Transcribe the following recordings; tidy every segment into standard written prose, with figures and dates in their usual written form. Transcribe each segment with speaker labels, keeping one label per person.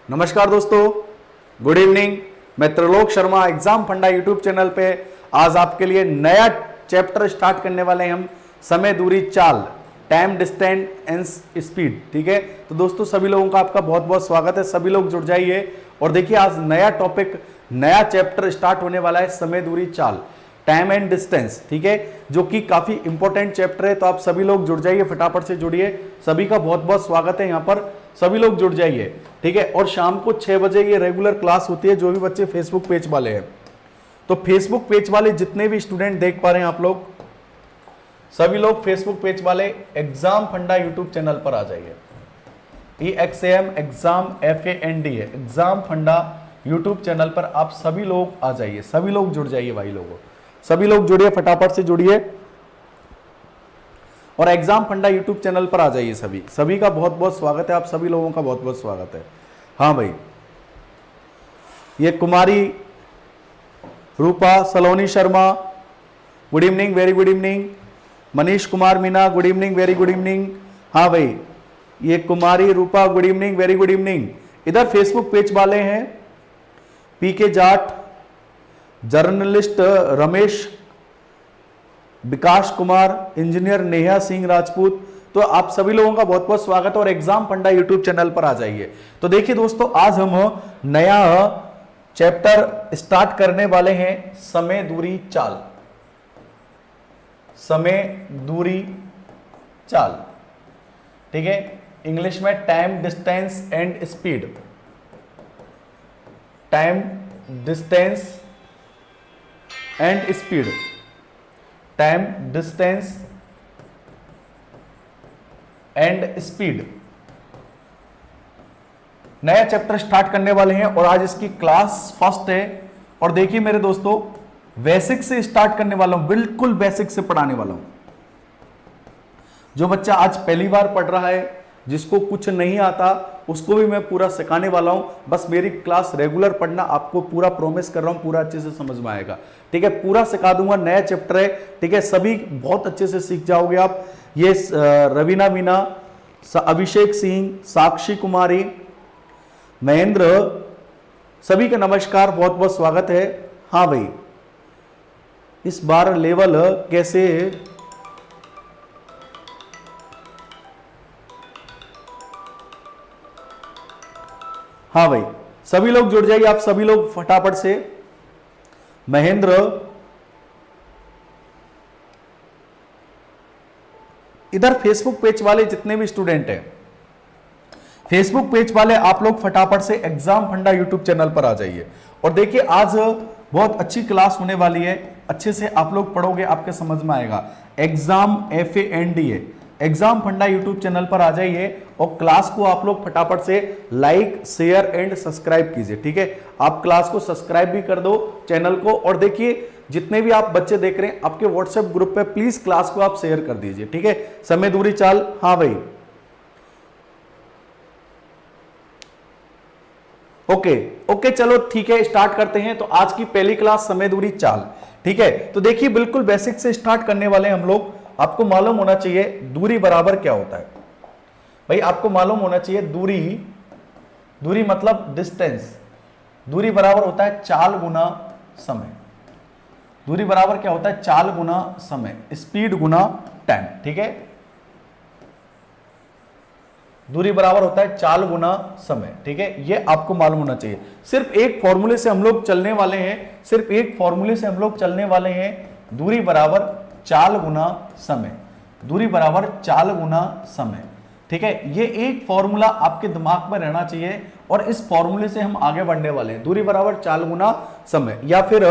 Speaker 1: नमस्कार दोस्तों, good evening. मैं त्रिलोक शर्मा एग्जाम फंडा यूट्यूब चैनल पे आज आपके लिए नया चैप्टर स्टार्ट करने वाले हैं हम। समय, दूरी, चाल, टाइम, डिस्टेंस एंड स्पीड। ठीक है, तो दोस्तों सभी लोगों का आपका बहुत बहुत स्वागत है। सभी लोग जुड़ जाइए और देखिए आज नया टॉपिक, नया चैप्टर स्टार्ट होने वाला है, समय, दूरी, चाल, टाइम एंड डिस्टेंस। ठीक है, जो कि काफी इंपॉर्टेंट चैप्टर है। तो आप सभी लोग जुड़ जाइए, फटाफट से जुड़िए। सभी का बहुत बहुत स्वागत है यहाँ पर, सभी लोग जुड़ जाइए। ठीक है, और शाम को 6 बजे ये रेगुलर क्लास होती है। जो भी बच्चे फेसबुक पेज वाले हैं, तो फेसबुक पेज वाले जितने भी स्टूडेंट देख पा रहे हैं आप लोग, सभी लोग फेसबुक पेज वाले एग्जाम फंडा यूट्यूब चैनल पर आ जाइए। EXAM एग्जाम FAND है, एग्जाम फंडा यूट्यूब चैनल पर आप सभी लोग आ जाइए। सभी लोग जुड़ जाइए भाई लोगों, सभी लोग जुड़िए, फटाफट से जुड़िए और एग्जाम फंडा यूट्यूब चैनल पर आ जाइए। सभी का बहुत बहुत स्वागत है, आप सभी लोगों का बहुत बहुत स्वागत है। हाँ भाई, ये Kumari Rupa Saloni Sharma, good evening, very good evening. Manish Kumar Meena, good evening, very good evening. हाँ भाई, ये Kumari Rupa, good evening, very good evening. इधर फेसबुक पेज वाले हैं PK Jat, journalist Ramesh, Vikas Kumar, engineer Neha Singh Rajput. तो आप सभी लोगों का बहुत बहुत स्वागत है और एग्जाम फंडा यूट्यूब चैनल पर आ जाइए। तो देखिए दोस्तों, आज हम नया चैप्टर स्टार्ट करने वाले हैं, समय, दूरी, चाल। समय, दूरी, चाल। ठीक है, इंग्लिश में time, distance and speed. Time, distance and speed. Time, distance and speed. नया चैप्टर स्टार्ट करने वाले हैं और आज इसकी क्लास फर्स्ट है। और देखिए मेरे दोस्तों, बेसिक से स्टार्ट करने वाला हूं, बिल्कुल बेसिक से पढ़ाने वाला हूं। जो बच्चा आज पहली बार पढ़ रहा है, जिसको कुछ नहीं आता, उसको भी मैं पूरा सिखाने वाला हूं। बस मेरी क्लास रेगुलर पढ़ना, आपको पूरा प्रॉमिस कर रहा हूं, पूरा अच्छे से समझ में आएगा। ठीक है, पूरा सिखा दूंगा, नया चैप्टर है। ठीक है, सभी बहुत अच्छे से सीख जाओगे आप। ये रवीना मीना, अभिषेक सिंह, साक्षी कुमारी, महेंद्र, सभी का नमस्कार, बहुत बहुत स्वागत है। हाँ भाई, इस बार लेवल कैसे, हाँ भाई सभी लोग जुड़ जाइए, आप सभी लोग फटाफट से। महेंद्र, इधर फेसबुक पेज वाले जितने भी स्टूडेंट हैं, फेसबुक पेज वाले आप लोग फटाफट से एग्जाम फंडा यूट्यूब चैनल पर आ जाइए। और देखिए आज बहुत अच्छी क्लास होने वाली है, अच्छे से आप लोग पढ़ोगे, आपके समझ में आएगा। एग्जाम FAND है, एग्जाम फंडा यूट्यूब चैनल पर आ जाइए और क्लास को आप लोग फटाफट से लाइक, शेयर एंड सब्सक्राइब कीजिए। ठीक है, आप क्लास को सब्सक्राइब भी कर दो, चैनल को। और देखिए जितने भी आप बच्चे देख रहे हैं, आपके व्हाट्सएप ग्रुप पे प्लीज क्लास को आप शेयर कर दीजिए। ठीक है, समय, दूरी, चाल। हाँ भाई, ओके चलो ठीक है, स्टार्ट करते हैं। तो आज की पहली क्लास समय, दूरी, चाल। ठीक है, तो देखिए बिल्कुल बेसिक से स्टार्ट करने वाले हैं हम लोग। आपको मालूम होना चाहिए दूरी बराबर क्या होता है भाई, आपको मालूम होना चाहिए दूरी मतलब डिस्टेंस। दूरी बराबर होता है चाल गुना समय। दूरी बराबर क्या होता है? चाल गुना समय, स्पीड गुना टाइम। ठीक है, दूरी बराबर होता है चाल गुना समय। ठीक है, ये आपको मालूम होना चाहिए। सिर्फ एक फॉर्मूले से हम लोग चलने वाले हैं, सिर्फ एक फॉर्मूले से हम लोग चलने वाले हैं। दूरी बराबर चाल गुना समय, दूरी बराबर चाल गुना समय। ठीक है, ये एक फॉर्मूला आपके दिमाग में रहना चाहिए और इस फॉर्मूले से हम आगे बढ़ने वाले हैं। दूरी बराबर चाल गुना समय, या फिर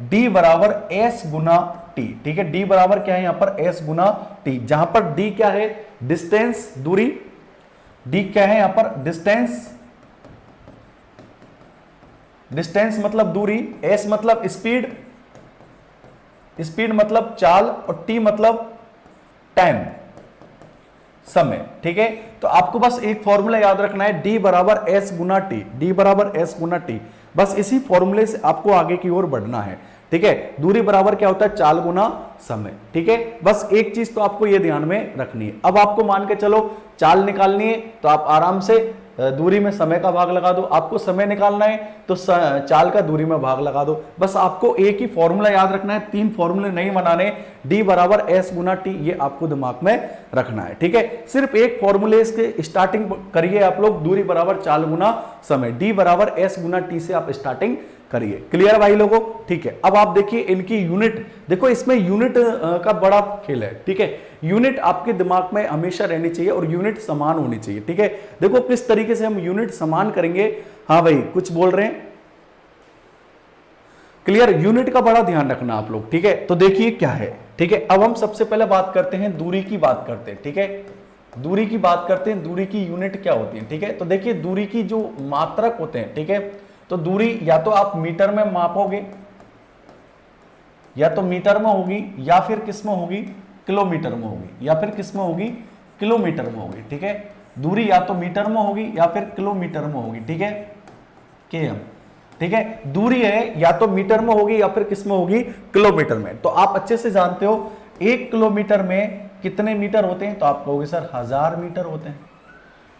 Speaker 1: D बराबर S गुना T। ठीक है, D बराबर क्या है यहां पर? S गुना T, जहां पर D क्या है? डिस्टेंस, दूरी। D क्या है यहां पर? डिस्टेंस, डिस्टेंस मतलब दूरी, S मतलब स्पीड, स्पीड मतलब चाल, और T मतलब टाइम, समय। ठीक है, तो आपको बस एक फॉर्मूला याद रखना है, D बराबर S गुना T, D बराबर S गुना T। बस इसी फॉर्मूले से आपको आगे की ओर बढ़ना है। ठीक है, दूरी बराबर क्या होता है? चाल गुना समय। ठीक है, बस एक चीज तो आपको ये ध्यान में रखनी है। अब आपको मान के चलो चाल निकालनी है, तो आप आराम से दूरी में समय का भाग लगा दो, आपको समय निकालना है तो चाल का दूरी में भाग लगा दो। बस आपको एक ही फॉर्मूला याद रखना है, 3 फॉर्मूले नहीं बनाने, d बराबर s गुना t, ये आपको दिमाग में रखना है, ठीक है। सिर्फ एक फॉर्मूले इसके स्टार्टिंग करिए आप लोग, दूरी बराबर चाल गुना समय, d बराबर s गुना t से आप स्टार्टिंग करिए। क्लियर भाई लोगों, ठीक है। अब आप देखिए इनकी यूनिट, देखो इसमें यूनिट का बड़ा खेल है, ठीक है। यूनिट आपके दिमाग में हमेशा रहनी चाहिए और यूनिट समान होनी चाहिए, ठीक है। देखो किस तरीके से हम यूनिट समान करेंगे। हाँ भाई कुछ बोल रहे हैं, क्लियर, यूनिट का बड़ा ध्यान रखना आप लोग, ठीक है। तो देखिए क्या है, ठीक है। अब हम सबसे पहले बात करते हैं दूरी की, बात करते हैं, ठीक है। दूरी की बात करते हैं, दूरी की यूनिट क्या होती है, ठीक है। तो देखिए दूरी की जो मात्रक होते हैं, ठीक है, तो दूरी या तो आप मीटर में मापोगे, या तो मीटर में होगी, या फिर किस में होगी, किलोमीटर में होगी, या फिर किस में होगी, किलोमीटर में होगी, ठीक है। दूरी या तो मीटर में होगी या फिर किलोमीटर में होगी, ठीक है, km, ठीक है। दूरी है या तो मीटर में होगी या फिर किस में होगी, किलोमीटर में। तो आप अच्छे से जानते हो 1 किलोमीटर में कितने मीटर होते हैं, तो आप कहोगे सर 1000 मीटर होते हैं,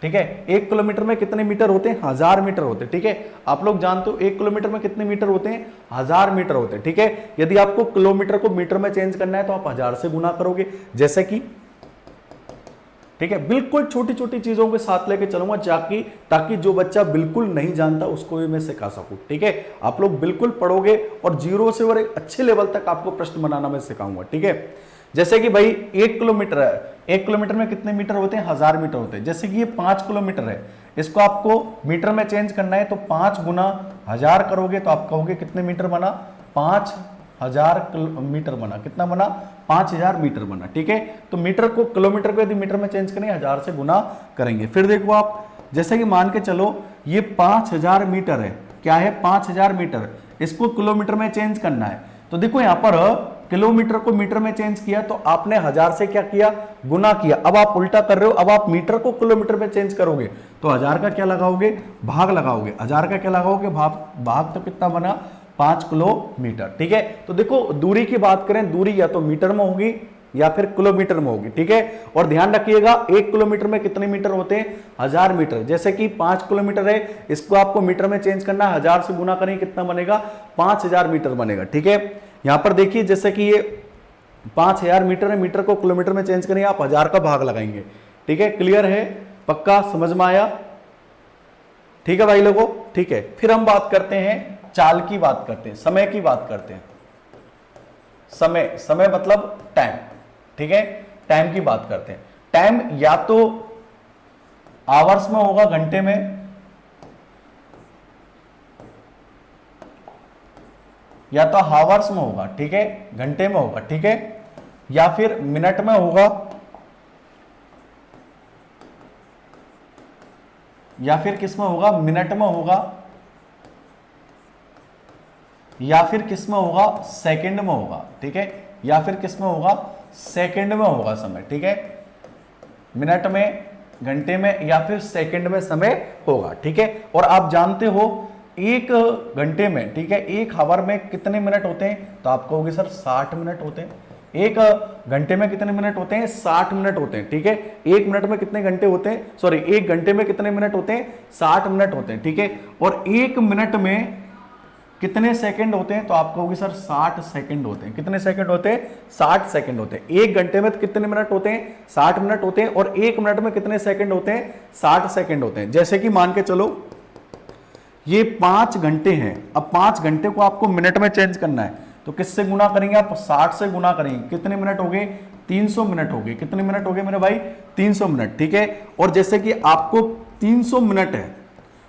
Speaker 1: ठीक है। 1 किलोमीटर में कितने मीटर होते हैं, 1000 मीटर होते हैं, ठीक है। आप लोग जानते हो 1 किलोमीटर में कितने मीटर होते हैं, 1000 मीटर होते हैं, ठीक है। यदि आपको किलोमीटर को मीटर में चेंज करना है तो आप 1000 से गुना करोगे, जैसे कि, ठीक है। बिल्कुल छोटी छोटी चीजों के साथ लेके चलूंगा ताकि जो बच्चा बिल्कुल नहीं जानता उसको भी मैं सिखा सकूं, ठीक है। आप लोग बिल्कुल पढ़ोगे और जीरो से और एक अच्छे लेवल तक आपको प्रश्न बनाना मैं सिखाऊंगा, ठीक है। जैसे कि भाई 1 किलोमीटर है, 1 किलोमीटर में कितने मीटर होते हैं, 1000 मीटर होते हैं। जैसे कि ये 5 किलोमीटर है, इसको आपको मीटर में चेंज करना है तो 5 गुना 1000 करोगे तो आप कहोगे कितने मीटर बना, 5000 मीटर बना, कितना बना, 5000 मीटर बना, ठीक है। तो मीटर को, किलोमीटर को यदि मीटर में चेंज करेंगे 1000 से गुना करेंगे। फिर देखो आप, जैसे कि मान के चलो ये 5000 मीटर है, क्या है, 5000 मीटर, इसको किलोमीटर में चेंज करना है। तो देखो यहां पर किलोमीटर को मीटर में चेंज किया तो आपने 1000 से क्या किया, गुना किया। अब आप उल्टा कर रहे हो, अब आप मीटर को किलोमीटर में चेंज करोगे तो 1000 का क्या लगाओगे, भाग लगाओगे। 1000 का क्या लगाओगे, भाग तो कितना बना, 5 किलोमीटर, ठीक है। तो देखो दूरी की बात करें, दूरी या तो मीटर में होगी या फिर किलोमीटर में होगी, ठीक है। और ध्यान रखिएगा 1 किलोमीटर में कितने मीटर होते हैं, 1000 मीटर। जैसे कि 5 किलोमीटर है, इसको आपको मीटर में चेंज करना है, 1000 से गुना करेंगे कितना बनेगा, 5000 मीटर बनेगा, ठीक है। यहां पर देखिए जैसे कि ये 5000 मीटर है, मीटर को किलोमीटर में चेंज करेंगे, आप 1000 का भाग लगाएंगे, ठीक है। क्लियर है, पक्का समझ में आया, ठीक है भाई लोगों, ठीक है। फिर हम बात करते हैं चाल की, बात करते हैं समय की, बात करते हैं समय मतलब टाइम, ठीक है। टाइम की बात करते हैं। टाइम या तो आवर्स में होगा, घंटे में, या तो हावर्स में होगा, ठीक है, घंटे में होगा, ठीक है, या फिर मिनट में होगा, या फिर किस में होगा, मिनट में होगा, या फिर किस में होगा, सेकंड में होगा, ठीक है, या फिर किस में होगा, सेकंड में होगा समय, ठीक है। मिनट में, घंटे में या फिर सेकंड में समय होगा, ठीक है। और आप जानते हो 1 घंटे में, ठीक है, 1 आवर में कितने मिनट होते हैं, तो आप कहोगे सर 60 मिनट होते हैं। 1 घंटे में कितने मिनट होते हैं, 60 मिनट होते हैं, ठीक है। 1 मिनट में कितने घंटे होते हैं, सॉरी 1 घंटे में कितने मिनट होते हैं, 60 मिनट होते हैं, ठीक है। और 1 मिनट में कितने सेकंड होते हैं, तो आप कहोगे सर 60 सेकंड होते हैं। कितने सेकंड होते हैं, 60 सेकंड होते हैं। 1 घंटे में कितने मिनट होते हैं, 60 मिनट होते हैं। और 1 मिनट में कितने सेकंड होते हैं, 60 सेकंड होते हैं। जैसे कि मान के चलो ये 5 घंटे हैं, अब 5 घंटे को आपको मिनट में चेंज करना है तो किससे गुना करेंगे आप, 60 से गुना करेंगे। कितने मिनट हो गए, 300 मिनट हो गए। कितने मिनट हो गए मेरे भाई, 300 मिनट, ठीक है। और जैसे कि आपको 300 मिनट है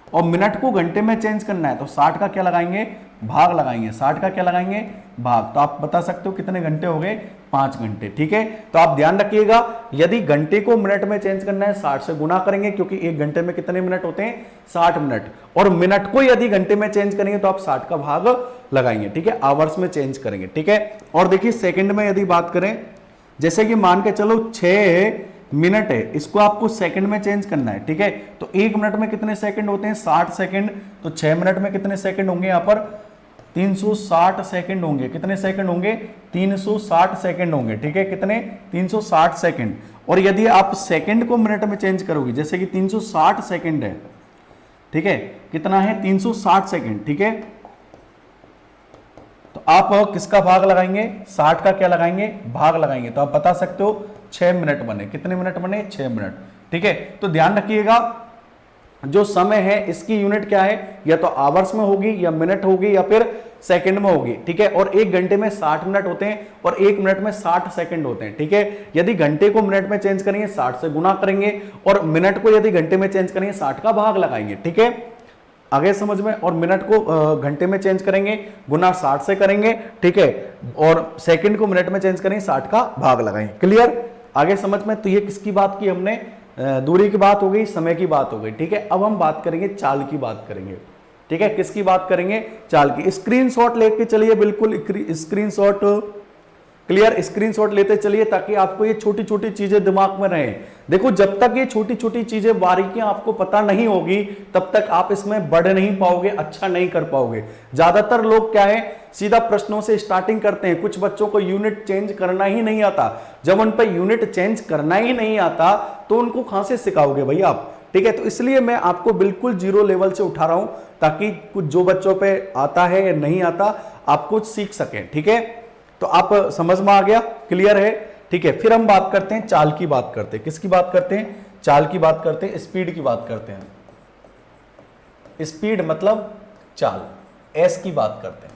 Speaker 1: और मिनट को घंटे में चेंज करना है तो 60 का क्या लगाएंगे, भाग लगाएंगे। 60 का क्या लगाएंगे, भाग। तो आप बता सकते हो कितने घंटे हो गए, 5 घंटे, ठीक है। तो आप ध्यान रखिएगा यदि घंटे को मिनट में चेंज करना है 60 से गुना करेंगे, क्योंकि 1 घंटे में कितने मिनट होते हैं, 60 मिनट। और मिनट को यदि घंटे में चेंज करेंगे तो आप 60 का भाग लगाएंगे, ठीक है, आवर्स में चेंज करेंगे, ठीक है। और देखिए सेकंड में यदि बात करें, जैसे कि मान के चलो 6 मिनट है, इसको आपको सेकंड में चेंज करना है, ठीक है। तो 1 मिनट में कितने सेकंड होते हैं, 60 सेकंड। तो 6 मिनट में कितने सेकंड होंगे, यहाँ पर 360 सेकंड होंगे। कितने सेकंड होंगे, 360 सेकंड होंगे, ठीक है। कितने, 360 सेकंड। और यदि आप सेकंड को मिनट में चेंज करोगे, जैसे कि 360 सेकंड है, ठीक है, कितना है 360 सेकंड। ठीक है, तो आप किसका भाग लगाएंगे, 60 का क्या लगाएंगे, भाग लगाएंगे, तो आप बता सकते हो 6 मिनट बने। कितने मिनट बने, 6 मिनट। ठीक है, तो ध्यान रखिएगा जो समय है इसकी यूनिट क्या है, या तो आवर्स में होगी या मिनट होगी या फिर सेकंड में होगी। ठीक है, और एक घंटे में 60 मिनट होते हैं और एक मिनट में 60 सेकंड होते हैं। ठीक है, यदि घंटे को मिनट में चेंज करेंगे 60 से गुना करेंगे और मिनट को यदि घंटे में चेंज करेंगे 60 का भाग लगाएंगे। ठीक है, आगे समझ में, और मिनट को घंटे में चेंज करेंगे गुना 60 से करेंगे। ठीक है, और सेकंड को मिनट में चेंज करेंगे 60 का भाग लगाएंगे। क्लियर, आगे समझ में। तो ये किसकी बात की हमने, दूरी की बात हो गई, समय की बात हो गई। ठीक है, अब हम बात करेंगे चाल की बात करेंगे। ठीक है, किसकी बात करेंगे, चाल की। स्क्रीनशॉट लेके चलिए, बिल्कुल स्क्रीनशॉट, क्लियर, स्क्रीनशॉट लेते चलिए ताकि आपको ये छोटी छोटी चीजें दिमाग में रहें। देखो, जब तक ये छोटी छोटी चीजें बारीकियां आपको पता नहीं होगी तब तक आप इसमें बढ़ नहीं पाओगे, अच्छा नहीं कर पाओगे। ज्यादातर लोग क्या है, सीधा प्रश्नों से स्टार्टिंग करते हैं। कुछ बच्चों को यूनिट चेंज करना ही नहीं आता। जब उन पर यूनिट चेंज करना ही नहीं आता तो उनको कहां से सिखाओगे भाई आप। ठीक है, तो इसलिए मैं आपको बिल्कुल जीरो लेवल से उठा रहा हूं ताकि कुछ जो बच्चों पे आता है या नहीं आता आप कुछ सीख सकें। ठीक है, तो आप समझ में आ गया, क्लियर है। ठीक है, फिर हम बात करते हैं चाल की बात करते हैं। किसकी बात करते हैं, चाल की बात करते हैं, स्पीड की बात करते हैं। स्पीड मतलब चाल, एस की बात करते हैं।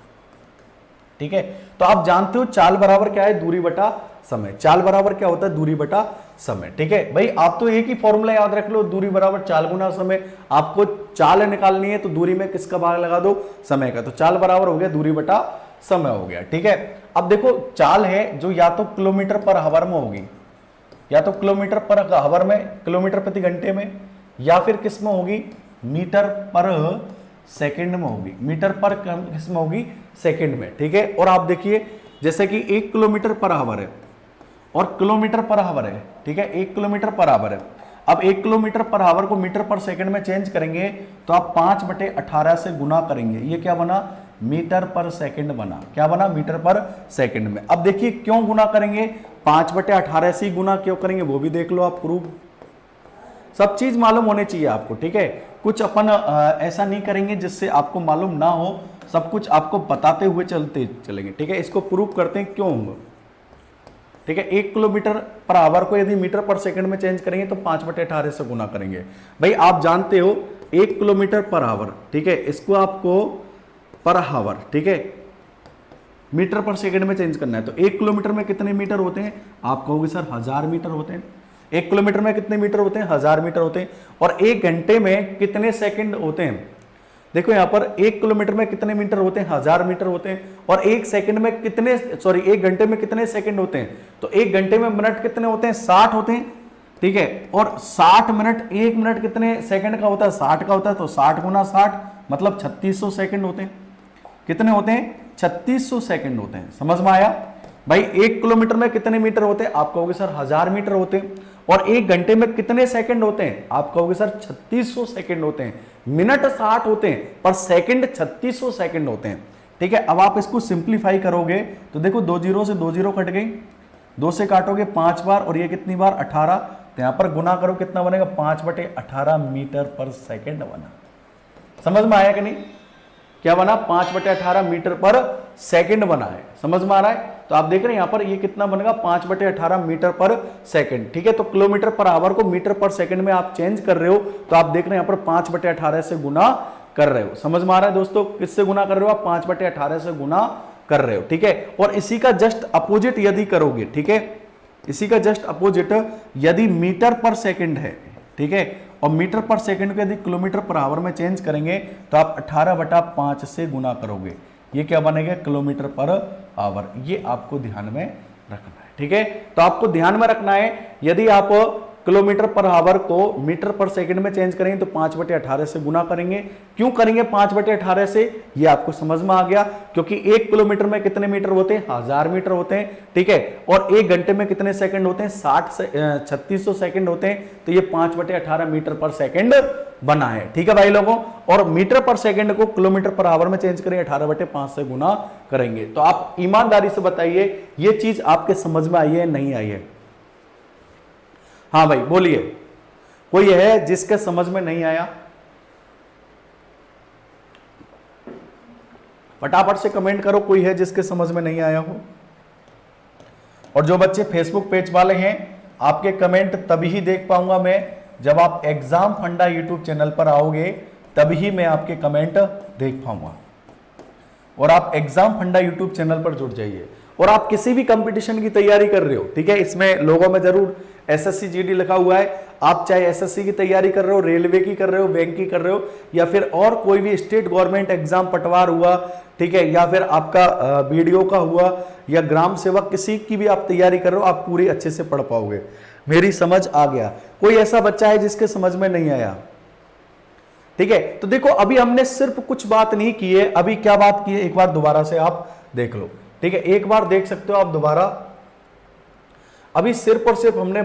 Speaker 1: ठीक है, तो आप जानते हो चाल बराबर क्या है, दूरी बटा समय। चाल बराबर क्या होता है, दूरी बटा समय। ठीक है भाई, आप तो एक ही फॉर्मूला याद रख लो, दूरी बराबर चाल गुना समय। आपको चाल निकालनी है तो दूरी में किसका भाग लगा दो, समय का। तो चाल बराबर हो गया दूरी बटा समय हो गया। ठीक है, अब देखो चाल है जो या तो किलोमीटर पर आवर में होगी, या तो किलोमीटर पर आवर में, किलोमीटर प्रति घंटे में, या फिर किस में होगी, मीटर पर सेकंड में होगी। मीटर पर किस में होगी, सेकंड में। ठीक है, और आप देखिए जैसे कि 1 किलोमीटर पर आवर है और किलोमीटर पर आवर है। ठीक है, 1 किलोमीटर पर आवर है। अब 1 किलोमीटर पर आवर को मीटर पर सेकंड में चेंज करेंगे तो आप 5/18 से गुना करेंगे। ये क्या बना, मीटर पर सेकंड बना। क्या बना, मीटर पर सेकंड में। अब देखिए क्यों गुना करेंगे, 5/18 से गुना क्यों करेंगे वो भी देख लो आप, प्रूफ। सब चीज मालूम होने चाहिए आपको। ठीक है, कुछ अपन ऐसा नहीं करेंगे जिससे आपको मालूम ना हो, सब कुछ आपको बताते हुए चलते चलेंगे। ठीक है, इसको प्रूफ करते हैं क्यों होंगे। ठीक है, 1 किलोमीटर पर आवर को यदि मीटर पर सेकंड में चेंज करेंगे तो 5/18 से गुना करेंगे। भाई आप जानते हो 1 किलोमीटर पर आवर, ठीक है, इसको आपको पर आवर, ठीक है, मीटर पर सेकंड में चेंज करना है। तो 1 किलोमीटर में कितने मीटर होते हैं, आप कहोगे सर 1000 मीटर होते हैं। 1 किलोमीटर में कितने मीटर होते हैं, 1000 मीटर होते हैं। और 1 घंटे में कितने सेकंड होते हैं, देखो यहां पर 1 किलोमीटर में कितने मीटर होते हैं, 1000 मीटर होते हैं। और 1 सेकंड में कितने, सॉरी 1 घंटे में कितने सेकंड होते हैं, तो 1 घंटे में मिनट कितने होते हैं, 60 होते हैं। ठीक है, और 60 मिनट, 1 मिनट कितने सेकंड का होता है, 60 का होता है। तो 60 गुना 60 मतलब 3600 सेकंड होते हैं। कितने होते हैं, 3600 सेकंड होते हैं। समझ में आया भाई। 1 किलोमीटर में कितने मीटर होते हैं, आप कहोगे सर 1000 मीटर होते हैं। और 1 घंटे में कितने सेकंड होते हैं, आप कहोगे सर 3600 सेकंड होते हैं। मिनट 60 होते हैं पर सेकंड 3600 सेकंड होते हैं। ठीक है, अब आप इसको सिंप्लीफाई करोगे तो देखो 2 जीरो से 2 जीरो कट गई, 2 से काटोगे 5 बार और ये कितनी बार 18। तो यहां पर गुना करो कितना बनेगा, 5/18 मीटर पर सेकंड बना। समझ में आया कि नहीं, क्या बना, 5/18 मीटर पर सेकंड बना है। समझ में आ रहा है। तो आप देख रहे हैं यहां पर ये कितना बनेगा, 5/18 मीटर पर सेकंड। ठीक है, तो किलोमीटर पर आवर को मीटर पर सेकंड में आप चेंज कर रहे हो तो आप देख रहे हैं यहां पर 5/18 से गुना कर रहे हो। समझ में आ रहा है दोस्तों, किससे गुना कर रहे हो आप, 5/18 से गुना कर रहे हो। ठीक है, और इसी का जस्ट अपोजिट यदि करोगे, ठीक है, इसी का जस्ट अपोजिट यदि मीटर पर सेकंड है, ठीक है, और मीटर पर सेकंड को यदि किलोमीटर पर आवर में चेंज करेंगे तो आप 18/5 से गुना करोगे। ये क्या बनेगा, किलोमीटर पर आवर। ये आपको ध्यान में रखना है। ठीक है, तो आपको ध्यान में रखना है यदि आप किलोमीटर पर आवर को मीटर पर सेकंड में चेंज करेंगे तो 5/18 से गुना करेंगे। क्यों करेंगे 5/18 से, ये आपको समझ में आ गया, क्योंकि 1 किलोमीटर में कितने मीटर होते हैं, 1000 मीटर होते हैं। ठीक है, और 1 घंटे में कितने सेकंड होते हैं, 3600 सेकंड होते हैं। तो ये 5/18 मीटर पर सेकंड बना है। ठीक है भाई लोगों, और मीटर पर सेकंड को किलोमीटर पर आवर में चेंज करेंगे, 18/5 से गुना करेंगे। तो आप ईमानदारी से बताइए ये चीज आपके समझ में आई है, नहीं आई है। हाँ भाई बोलिए, कोई है जिसके समझ में नहीं आया, फटाफट से कमेंट करो कोई है जिसके समझ में नहीं आया हो। और जो बच्चे फेसबुक पेज वाले हैं, आपके कमेंट तभी ही देख पाऊंगा मैं जब आप एग्जाम फंडा यूट्यूब चैनल पर आओगे, तभी मैं आपके कमेंट देख पाऊंगा। और आप एग्जाम फंडा यूट्यूब चैनल पर जुड़ जाइए। और आप किसी भी कंपटीशन की तैयारी कर रहे हो, ठीक है, इसमें लोगों में जरूर एसएससी जीडी लिखा हुआ है। आप चाहे एसएससी की तैयारी कर रहे हो, रेलवे की कर रहे हो, बैंक की कर रहे हो, या फिर और कोई भी स्टेट गवर्नमेंट एग्जाम पटवार हुआ, ठीक है, या फिर आपका बीडीओ का हुआ, या ग्राम सेवक, किसी की भी आप तैयारी कर रहे हो, आप पूरी अच्छे से पढ़ पाओगे। मेरी समझ आ गया? कोई ऐसा बच्चा है जिसके समझ में नहीं आया? ठीक है, तो देखो अभी हमने सिर्फ कुछ बात नहीं की है, अभी क्या बात की है एक बार दोबारा से आप देख लो। ठीक है, एक बार देख सकते हो आप दोबारा। अभी सिर्फ और सिर्फ हमने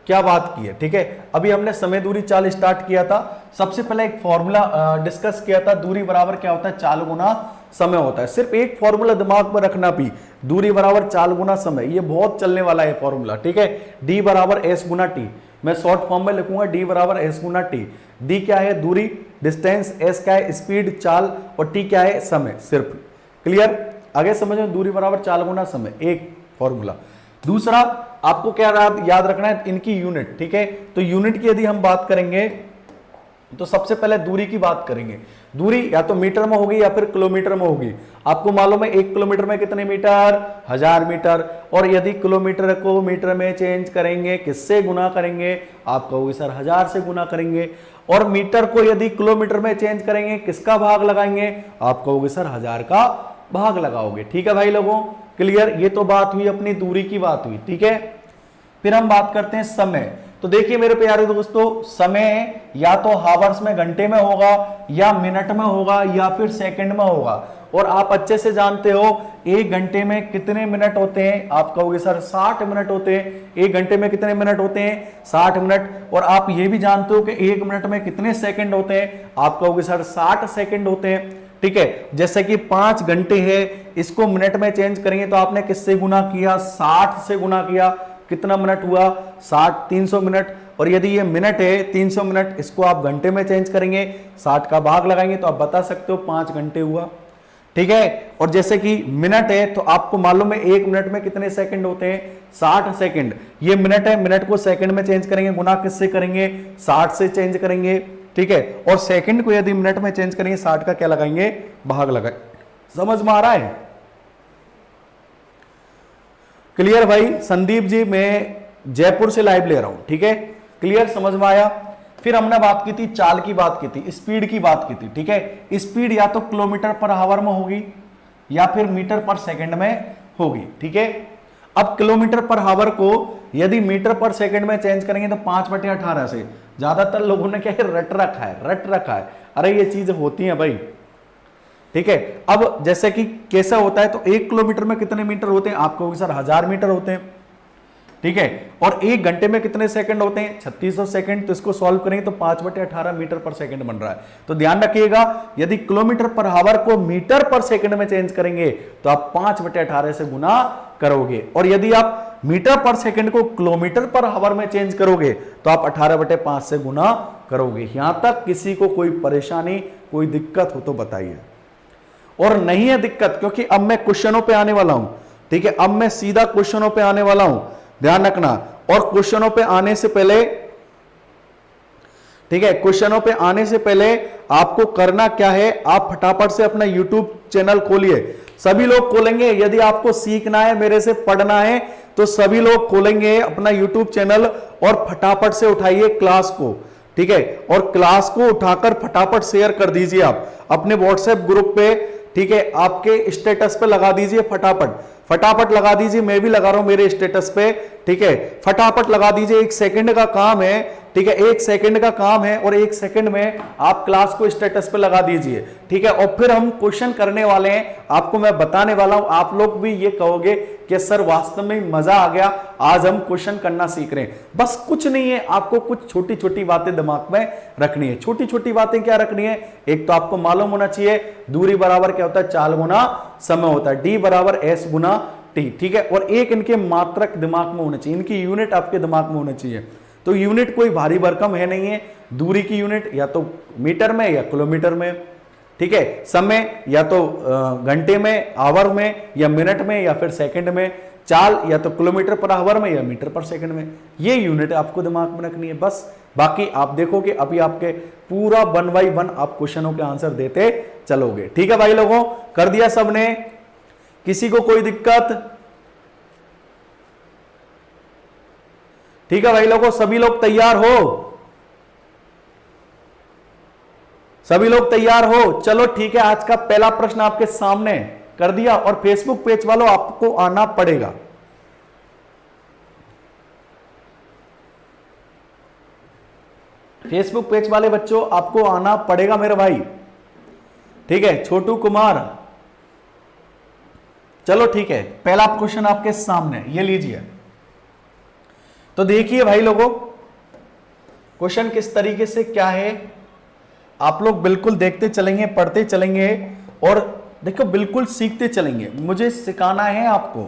Speaker 1: क्या बात की है? ठीक है, अभी हमने समय दूरी चाल स्टार्ट किया था। सबसे पहले एक फॉर्मूला डिस्कस किया था, दूरी बराबर क्या होता है? चाल गुना समय होता है। सिर्फ एक फॉर्मूला दिमाग में रखना भी, दूरी बराबर चाल गुना समय, ये बहुत चलने वाला है फॉर्मूला। ठीक है, डी बराबर एस गुना टी, मैं शॉर्ट फॉर्म में लिखूंगा डी बराबर एस गुना टी। डी क्या है? दूरी, डिस्टेंस, एस क्या है? स्पीड, चाल, और टी क्या है? समय। सिर्फ क्लियर? आगे समझ में, दूरी बराबर चाल गुना समय, एक फॉर्मूला। दूसरा आपको क्या याद रखना है? इनकी यूनिट। ठीक है, तो यूनिट की यदि हम बात करेंगे तो सबसे पहले दूरी की बात करेंगे। दूरी या तो मीटर में होगी या फिर किलोमीटर में होगी। आपको मालूम है 1 किलोमीटर में कितने मीटर? 1000 मीटर। और यदि किलोमीटर को मीटर में चेंज करेंगे, किससे गुना करेंगे? आप कहोगे सर 1000 से गुना करेंगे। और मीटर को यदि किलोमीटर में चेंज करेंगे, किसका भाग लगाएंगे? आप कहोगे सर 1000 का भाग लगाओगे। ठीक है भाई लोगों, क्लियर? ये तो बात हुई अपनी दूरी की बात हुई। ठीक है, फिर हम बात करते हैं समय। तो देखिए मेरे प्यारे दोस्तों, समय या तो हावर्स में, घंटे में होगा, या मिनट में होगा, या फिर सेकंड में होगा। और आप अच्छे से जानते हो 1 घंटे में कितने मिनट होते हैं? आप कहोगे सर 60 मिनट होते हैं। 1 घंटे में कितने मिनट होते हैं? 60 मिनट। और आप ये भी जानते हो कि 1 मिनट में कितने सेकंड होते हैं? आप कहोगे सर 60 सेकंड होते हैं। ठीक है, जैसे कि 5 घंटे है, इसको मिनट में चेंज करेंगे तो आपने किससे गुना किया? 60 से गुना किया। कितना मिनट हुआ? 60, 300 मिनट। और यदि ये मिनट है 300 मिनट, इसको आप घंटे में चेंज करेंगे, 60 का भाग लगाएंगे तो आप बता सकते हो 5 घंटे हुआ। ठीक है, और जैसे कि मिनट है तो आपको मालूम है 1 मिनट में कितने सेकंड होते हैं? 60 सेकंड। ये मिनट है, मिनट को सेकंड में चेंज करेंगे, गुना किससे करेंगे? 60 से चेंज करेंगे। ठीक है, और सेकंड को यदि मिनट में चेंज करेंगे, 60 का क्या लगाएंगे? भाग लगाए। समझ में आ रहा है? क्लियर भाई? संदीप जी, मैं जयपुर से लाइव ले रहा हूं। ठीक है, क्लियर? समझ में आया? फिर हमने बात की थी चाल की, बात की थी स्पीड की, बात की थी। ठीक है, स्पीड या तो किलोमीटर पर आवर में होगी या फिर मीटर पर सेकंड में होगी। ठीक है, अब किलोमीटर पर आवर को यदि मीटर पर सेकंड में चेंज करेंगे तो 5/18 से, ज्यादातर लोगों ने क्या है? रट रखा है। अरे ये चीज होती है भाई। ठीक है, अब जैसे कि कैसा होता है, तो 1 किलोमीटर में कितने मीटर होते हैं? आप कहोगे सर 1000 मीटर होते हैं। ठीक है, और 1 घंटे में कितने सेकंड होते हैं? 3600 सेकंड। तो इसको सॉल्व करेंगे तो 5/18 मीटर पर सेकंड बन रहा है। तो ध्यान रखिएगा, यदि किलोमीटर पर आवर को मीटर पर सेकंड में चेंज करेंगे तो आप 5/18 से गुना करोगे। और यदि आप मीटर पर सेकंड को किलोमीटर पर आवर में चेंज करोगे तो आप 18/5 से गुना करोगे। यहां तक किसी को कोई परेशानी, कोई दिक्कत हो तो बताइए। और नहीं है दिक्कत, क्योंकि अब मैं क्वेश्चनों पे आने वाला हूं। ठीक है, अब मैं सीधा क्वेश्चनों पे आने वाला हूं, ध्यान रखना। और क्वेश्चनों पे आने से पहले, ठीक है, क्वेश्चनों पे आने से पहले आपको करना क्या है? आप फटाफट से अपना YouTube चैनल खोलिए। सभी लोग खोलेंगे, यदि आपको सीखना है, मेरे से पढ़ना है, तो सभी लोग खोलेंगे अपना YouTube चैनल और फटाफट से उठाइए क्लास को। ठीक है, और क्लास को उठाकर फटाफट शेयर कर दीजिए आप अपने WhatsApp ग्रुप पे। ठीक है, आपके स्टेटस पे लगा दीजिए, फटाफट लगा दीजिए। मैं भी लगा रहा हूं मेरे स्टेटस पे। ठीक है, फटाफट लगा दीजिए, 1 सेकंड का काम है। ठीक है, 1 सेकंड का काम है, और 1 सेकंड में आप क्लास को स्टेटस पे लगा दीजिए। ठीक है, और फिर हम क्वेश्चन करने वाले हैं, आपको मैं बताने वाला हूं। आप लोग भी ये कहोगे कि सर वास्तव में मजा आ गया, आज हम क्वेश्चन करना सीख रहे हैं। बस कुछ नहीं है, आपको कुछ छोटी छोटी बातें दिमाग में रखनी है। छोटी छोटी बातें क्या रखनी है? एक तो आपको मालूम होना चाहिए दूरी बराबर क्या होता है? चाल गुना समय होता है। डी बराबर एस गुना टी। ठीक है, और एक इनके मात्रक दिमाग में होना चाहिए, इनकी यूनिट आपके दिमाग में होना चाहिए। तो यूनिट कोई भारी भरकम है नहीं है, दूरी की यूनिट या तो मीटर में या किलोमीटर में। ठीक है, समय या तो घंटे में, आवर में, या मिनट में, या फिर सेकंड में, चाल या तो किलोमीटर पर आवर में या मीटर पर सेकंड में। ये यूनिट आपको दिमाग में रखनी है बस। बाकी आप देखोगे अभी आपके पूरा 1 बाई 1 आप क्वेश्चनों के आंसर देते चलोगे। ठीक है भाई लोगों, कर दिया सबने? किसी को कोई दिक्कत? ठीक है भाई लोगों, सभी लोग तैयार हो? सभी लोग तैयार हो? चलो ठीक है, आज का पहला प्रश्न आपके सामने कर दिया। और फेसबुक पेज वालों आपको आना पड़ेगा। फेसबुक पेज वाले बच्चों आपको आना पड़ेगा मेरे भाई। ठीक है, छोटू कुमार, चलो ठीक है, पहला क्वेश्चन आपके सामने, ये लीजिए। तो देखिए भाई लोगों, क्वेश्चन किस तरीके से क्या है, आप लोग बिल्कुल देखते चलेंगे, पढ़ते चलेंगे और देखो बिल्कुल सीखते चलेंगे। मुझे सिखाना है आपको,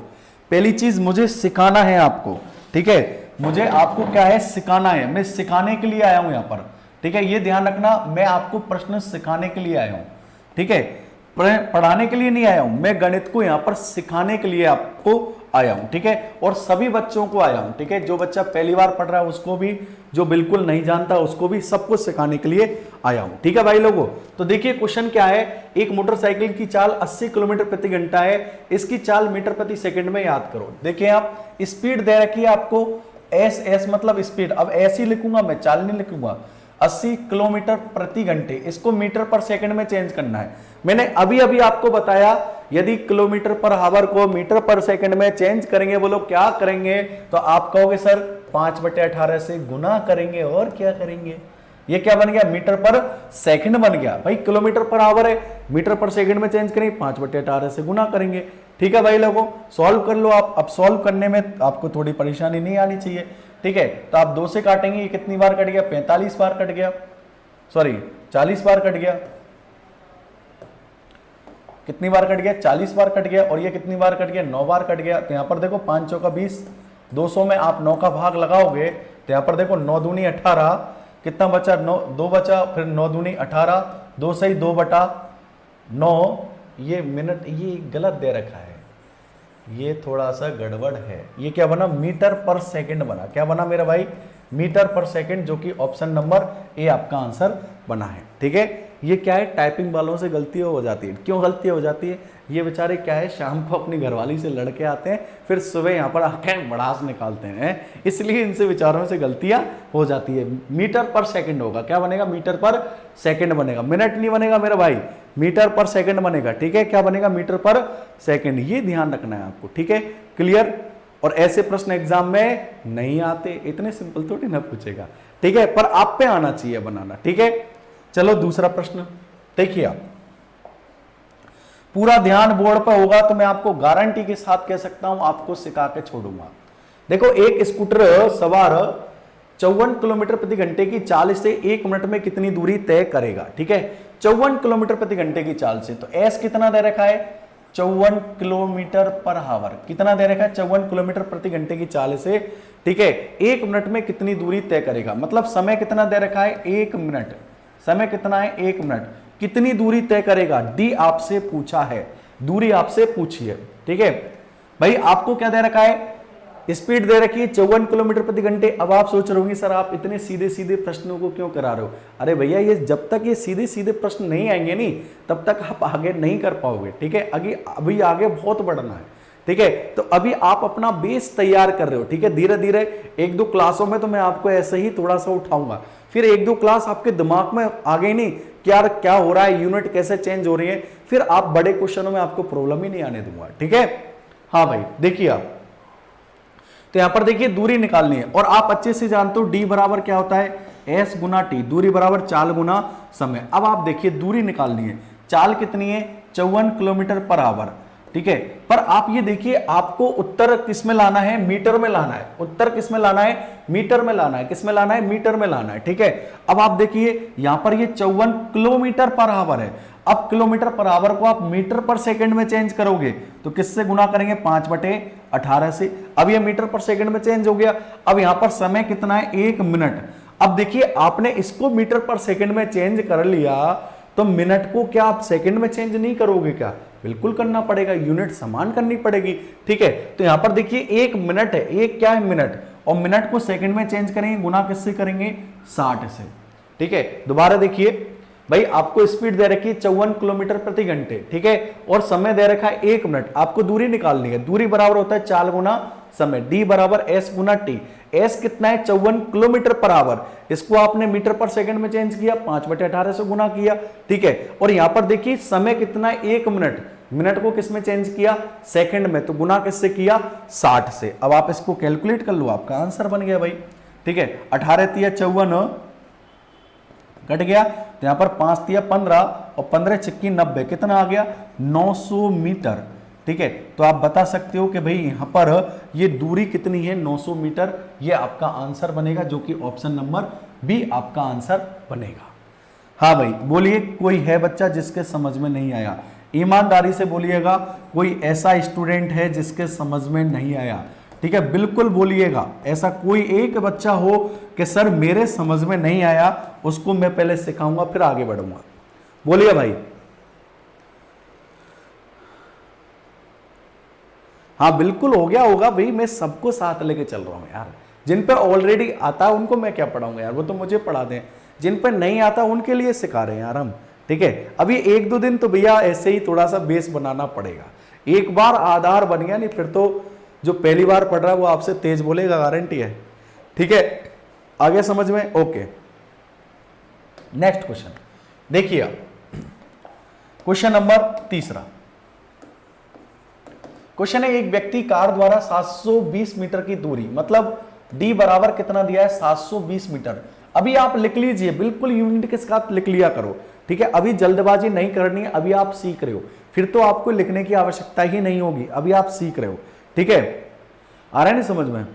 Speaker 1: पहली चीज मुझे सिखाना है आपको। ठीक है, मुझे आपको क्या है, सिखाना है। मैं सिखाने के लिए आया हूं यहां पर। ठीक है, ये ध्यान रखना, मैं आपको प्रश्न सिखाने के लिए आया हूं। ठीक है, पढ़ाने के लिए नहीं आया हूं, मैं गणित को यहां पर सिखाने के लिए आपको आया हूं। ठीक है, और सभी बच्चों को आया हूं। ठीक है, जो बच्चा पहली बार पढ़ रहा है उसको भी, जो बिल्कुल नहीं जानता उसको भी, सबको सिखाने के लिए आया हूं। ठीक है भाई लोगों, तो देखिए क्वेश्चन क्या है, एक मोटरसाइकिल की चाल 80 किलोमीटर प्रति घंटा है, इसकी चाल मीटर प्रति सेकंड में याद करो। देखिए आप, स्पीड दे रखी है आपको, एस मतलब स्पीड, अब ऐसी लिखूंगा मैं, चाल नहीं लिखूंगा। 80 किलोमीटर प्रति घंटे, इसको मीटर पर सेकंड में चेंज करना है। मैंने अभी अभी आपको बताया, यदि किलोमीटर पर आवर को मीटर पर सेकंड में चेंज करेंगे, वो लोग क्या करेंगे, तो आप कहोगे सर 5/18 से गुना करेंगे और क्या करेंगे। ये क्या बन गया, मीटर पर सेकंड बन गया। भाई किलोमीटर पर आवर है, मीटर पर सेकंड में चेंज करेंगे, 5/18 से गुना करेंगे। ठीक है भाई लोगों, सॉल्व कर लो आप। अब सॉल्व करने में आपको थोड़ी परेशानी नहीं आनी चाहिए। ठीक है, तो आप 2 से काटेंगे, ये कितनी बार कट गया, 45 बार कट गया, सॉरी 40 बार कट गया। कितनी बार कट गया, 40 बार कट गया। और ये कितनी बार कट गया, 9 बार कट गया। तो यहां पर देखो 5 चौका 20, 200 में आप 9 का भाग लगाओगे तो यहां पर देखो 9 दूनी 18, कितना बचा, 2 बचा, फिर 9 दूनी 18, 2 सही 2/9। ये मिनट, ये गलत दे रखा है, ये थोड़ा सा गड़बड़ है। ये क्या बना, मीटर पर सेकंड बना। क्या बना मेरा भाई, मीटर पर सेकंड, जो कि ऑप्शन नंबर ए आपका आंसर बना है। ठीक है, ये क्या है, टाइपिंग वालों से गलती हो जाती है। क्यों गलती हो जाती है, ये बेचारे क्या है, शाम को अपनी घरवाली से लड़के आते हैं, फिर सुबह यहाँ पर आकर बड़ास निकालते हैं, इसलिए इनसे विचारों से गलतियां हो जाती है। मीटर पर सेकंड होगा, क्या बनेगा, मीटर पर सेकंड बनेगा, मिनट नहीं बनेगा मेरा भाई, मीटर पर सेकंड बनेगा। ठीक है, क्या बनेगा, मीटर पर सेकंड, ये ध्यान रखना है आपको। ठीक है, क्लियर। और ऐसे प्रश्न एग्जाम में नहीं आते, इतने सिंपल थोड़ी ना पूछेगा। ठीक है, पर आप पे आना चाहिए बनाना। ठीक है, चलो दूसरा प्रश्न देखिए आप, पूरा ध्यान बोर्ड पर होगा तो मैं आपको गारंटी के साथ कह सकता हूं, आपको सिखा के छोड़ूंगा। देखो, एक स्कूटर सवार 54 किलोमीटर प्रति घंटे की चाल से 1 मिनट में कितनी दूरी तय करेगा। ठीक है, 54 किलोमीटर प्रति घंटे की चाल से, तो एस कितना दे रखा है, 54 किलोमीटर पर आवर, कितना दे रखा है, 54 किलोमीटर प्रति घंटे की चाल से। ठीक है, 1 मिनट में कितनी दूरी तय करेगा, मतलब समय कितना दे रखा है, 1 मिनट। समय कितना है, 1 मिनट, कितनी दूरी तय करेगा, डी आपसे पूछा है, दूरी आपसे पूछी है। ठीक है भाई, आपको क्या दे रखा है, स्पीड दे रखी है 54 किलोमीटर प्रति घंटे। अब आप सोच रहे होंगे सर आप इतने सीधे सीधे प्रश्नों को क्यों करा रहे हो। अरे भैया, ये जब तक ये सीधे सीधे प्रश्न नहीं आएंगे नहीं, तब तक आप आगे नहीं कर पाओगे। ठीक है, अभी आगे बहुत बढ़ना है। ठीक है, तो अभी आप अपना बेस तैयार कर रहे हो। ठीक है, धीरे धीरे 1-2 क्लासों में तो मैं आपको ऐसे ही थोड़ा सा उठाऊंगा, फिर 1-2 क्लास आपके दिमाग में आ गई नहीं क्या हो रहा है, यूनिट कैसे चेंज हो रही है, फिर आप बड़े क्वेश्चनों में आपको प्रॉब्लम ही नहीं आने दूंगा। ठीक है, हाँ भाई देखिए आप, तो यहां पर देखिए दूरी निकालनी है, और आप अच्छे से जानते हो डी बराबर क्या होता है, एस गुना टी, दूरी बराबर चाल गुना समय। अब आप देखिए दूरी निकालनी है, चाल कितनी है, 54 किलोमीटर पर आवर। ठीक है, पर आप ये देखिए, आपको उत्तर किस में लाना है, मीटर में लाना है। उत्तर किस में लाना है, मीटर में लाना है। किस में लाना है, मीटर में लाना है। ठीक है, अब आप देखिए यहां पर ये 54 किलोमीटर पर आवर है। अब किलोमीटर पर आवर को आप मीटर पर सेकंड में चेंज करोगे तो किससे गुना करेंगे, 5/18 से। अब ये मीटर पर सेकंड में चेंज हो गया। अब यहां पर समय कितना है, 1 मिनट। अब देखिए आपने इसको मीटर पर सेकंड में चेंज कर लिया तो मिनट को क्या आप सेकंड में चेंज नहीं करोगे क्या? बिल्कुल करना पड़ेगा, यूनिट समान करनी पड़ेगी। ठीक है, तो यहां पर देखिए 1 मिनट है, एक क्या है मिनट, और मिनट को सेकंड में चेंज करेंगे, गुना किससे करेंगे? 60 से। ठीक है, दोबारा देखिए भाई, आपको स्पीड दे रखी है 54 किलोमीटर प्रति घंटे। ठीक है, और समय दे रखा है 1 मिनट, आपको दूरी निकालनी है। दूरी बराबर होता है 4 गुना समय, डी बराबर एस गुना टी। एस कितना है? 54 किलोमीटर पर आवर, इसको आपने मीटर पर सेकंड में चेंज किया, 5/18 से गुना किया। ठीक है, और यहां पर देखिए समय कितना है? 1 मिनट, मिनट को किस में चेंज किया? सेकंड में, तो गुना किससे किया? 60 से। अब आप इसको कैलकुलेट कर लो, आपका आंसर बन गया भाई। ठीक है, 18 तिया 54 कट गया, तो यहां पर 5 तिया 15 और 15 चिक्की 90, कितना आ गया? 900 मीटर। ठीक है, तो आप बता सकते हो कि भाई यहां पर ये दूरी कितनी है? 900 मीटर। ये आपका आंसर बनेगा, जो कि ऑप्शन नंबर बी आपका आंसर बनेगा। हाँ भाई, बोलिए कोई है बच्चा जिसके समझ में नहीं आया? ईमानदारी से बोलिएगा, कोई ऐसा स्टूडेंट है जिसके समझ में नहीं आया? ठीक है, बिल्कुल बोलिएगा। ऐसा कोई एक बच्चा हो कि सर मेरे समझ में नहीं आया, उसको मैं पहले सिखाऊंगा फिर आगे बढ़ूंगा। बोलिए भाई। हाँ बिल्कुल हो गया होगा भाई, मैं सबको साथ लेके चल रहा हूं यार। जिन पे ऑलरेडी आता है उनको मैं क्या पढ़ाऊंगा यार, वो तो मुझे पढ़ा दें। जिन पे नहीं आता उनके लिए सिखा रहे हैं यार हम। ठीक है, अभी 1-2 दिन तो भैया ऐसे ही थोड़ा सा बेस बनाना पड़ेगा। एक बार आधार बन गया नहीं, फिर तो जो पहली बार पढ़ रहा है वो आपसे तेज बोलेगा, गारंटी है। ठीक है, आगे समझ में? ओके, नेक्स्ट क्वेश्चन देखिए आप, क्वेश्चन नंबर 3। क्वेश्चन है, एक व्यक्ति कार द्वारा 720 मीटर की दूरी, मतलब डी बराबर कितना दिया है? 720 मीटर। अभी आप लिख लीजिए, बिल्कुल यूनिट के साथ लिख लिया करो। ठीक है, अभी जल्दबाजी नहीं करनी है, अभी आप सीख रहे हो, फिर तो आपको लिखने की आवश्यकता ही नहीं होगी, अभी आप सीख रहे हो। ठीक है, आ रहा है नहीं समझ में?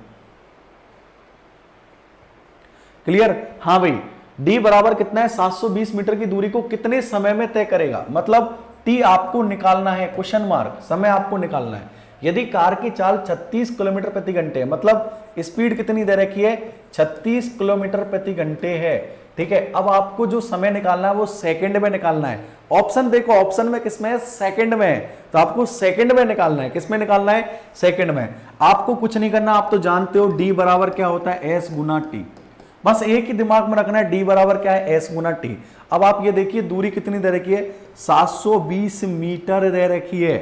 Speaker 1: क्लियर? हाँ भाई, डी बराबर कितना है? 720 मीटर की दूरी को कितने समय में तय करेगा, मतलब टी आपको निकालना है, क्वेश्चन मार्क, समय आपको निकालना है। यदि कार की चाल 36 किलोमीटर प्रति घंटे, मतलब स्पीड कितनी दे रखी है? 36 किलोमीटर प्रति घंटे है। ठीक है, अब आपको जो समय निकालना है वो सेकंड में निकालना है। ऑप्शन देखो, ऑप्शन में किसमें है? सेकंड में है, तो आपको सेकंड में निकालना है। किसमें निकालना है? सेकंड में। आपको कुछ नहीं करना, आप तो जानते हो डी बराबर क्या होता है? एस गुना टी। बस एक ही दिमाग में रखना है, डी बराबर क्या है? एस गुना टी। अब आप ये देखिए दूरी कितनी दे रखी है? 720 मीटर दे रखी है।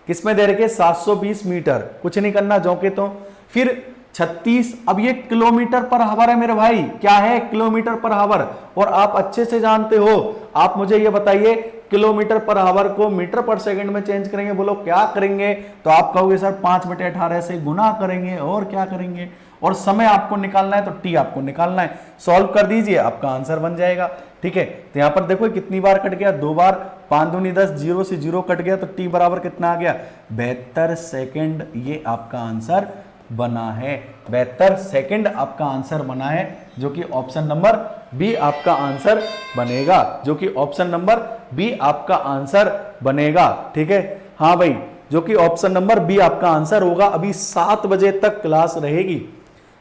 Speaker 1: किसमें दे रखी है? 720 मीटर। कुछ नहीं करना, जौके तो फिर 36, अब ये किलोमीटर पर आवर है मेरे भाई, क्या है? Kilometre per hour. और आप अच्छे से जानते हो, आप मुझे ये बताइए, किलोमीटर पर आवर को मीटर पर सेकंड में चेंज करेंगे, बोलो क्या करेंगे? तो आप कहोगे सर 5/18 से गुना करेंगे, और क्या करेंगे? और समय आपको निकालना है, तो टी आपको निकालना है। सॉल्व कर दीजिए, आपका आंसर बन जाएगा। ठीक है, तो यहां पर देखो कितनी बार कट गया? 2 बार। 5 दूनी 10, 0 से 0 कट गया, तो टी बराबर कितना आ गया? 72 सेकेंड। ये आपका आंसर बना है, 72 सेकेंड आपका आंसर बना है, जो कि ऑप्शन नंबर बी आपका आंसर बनेगा, जो कि ऑप्शन नंबर बी आपका आंसर बनेगा। ठीक है, हाँ भाई, जो कि ऑप्शन नंबर बी आपका आंसर होगा। अभी 7 बजे तक क्लास रहेगी।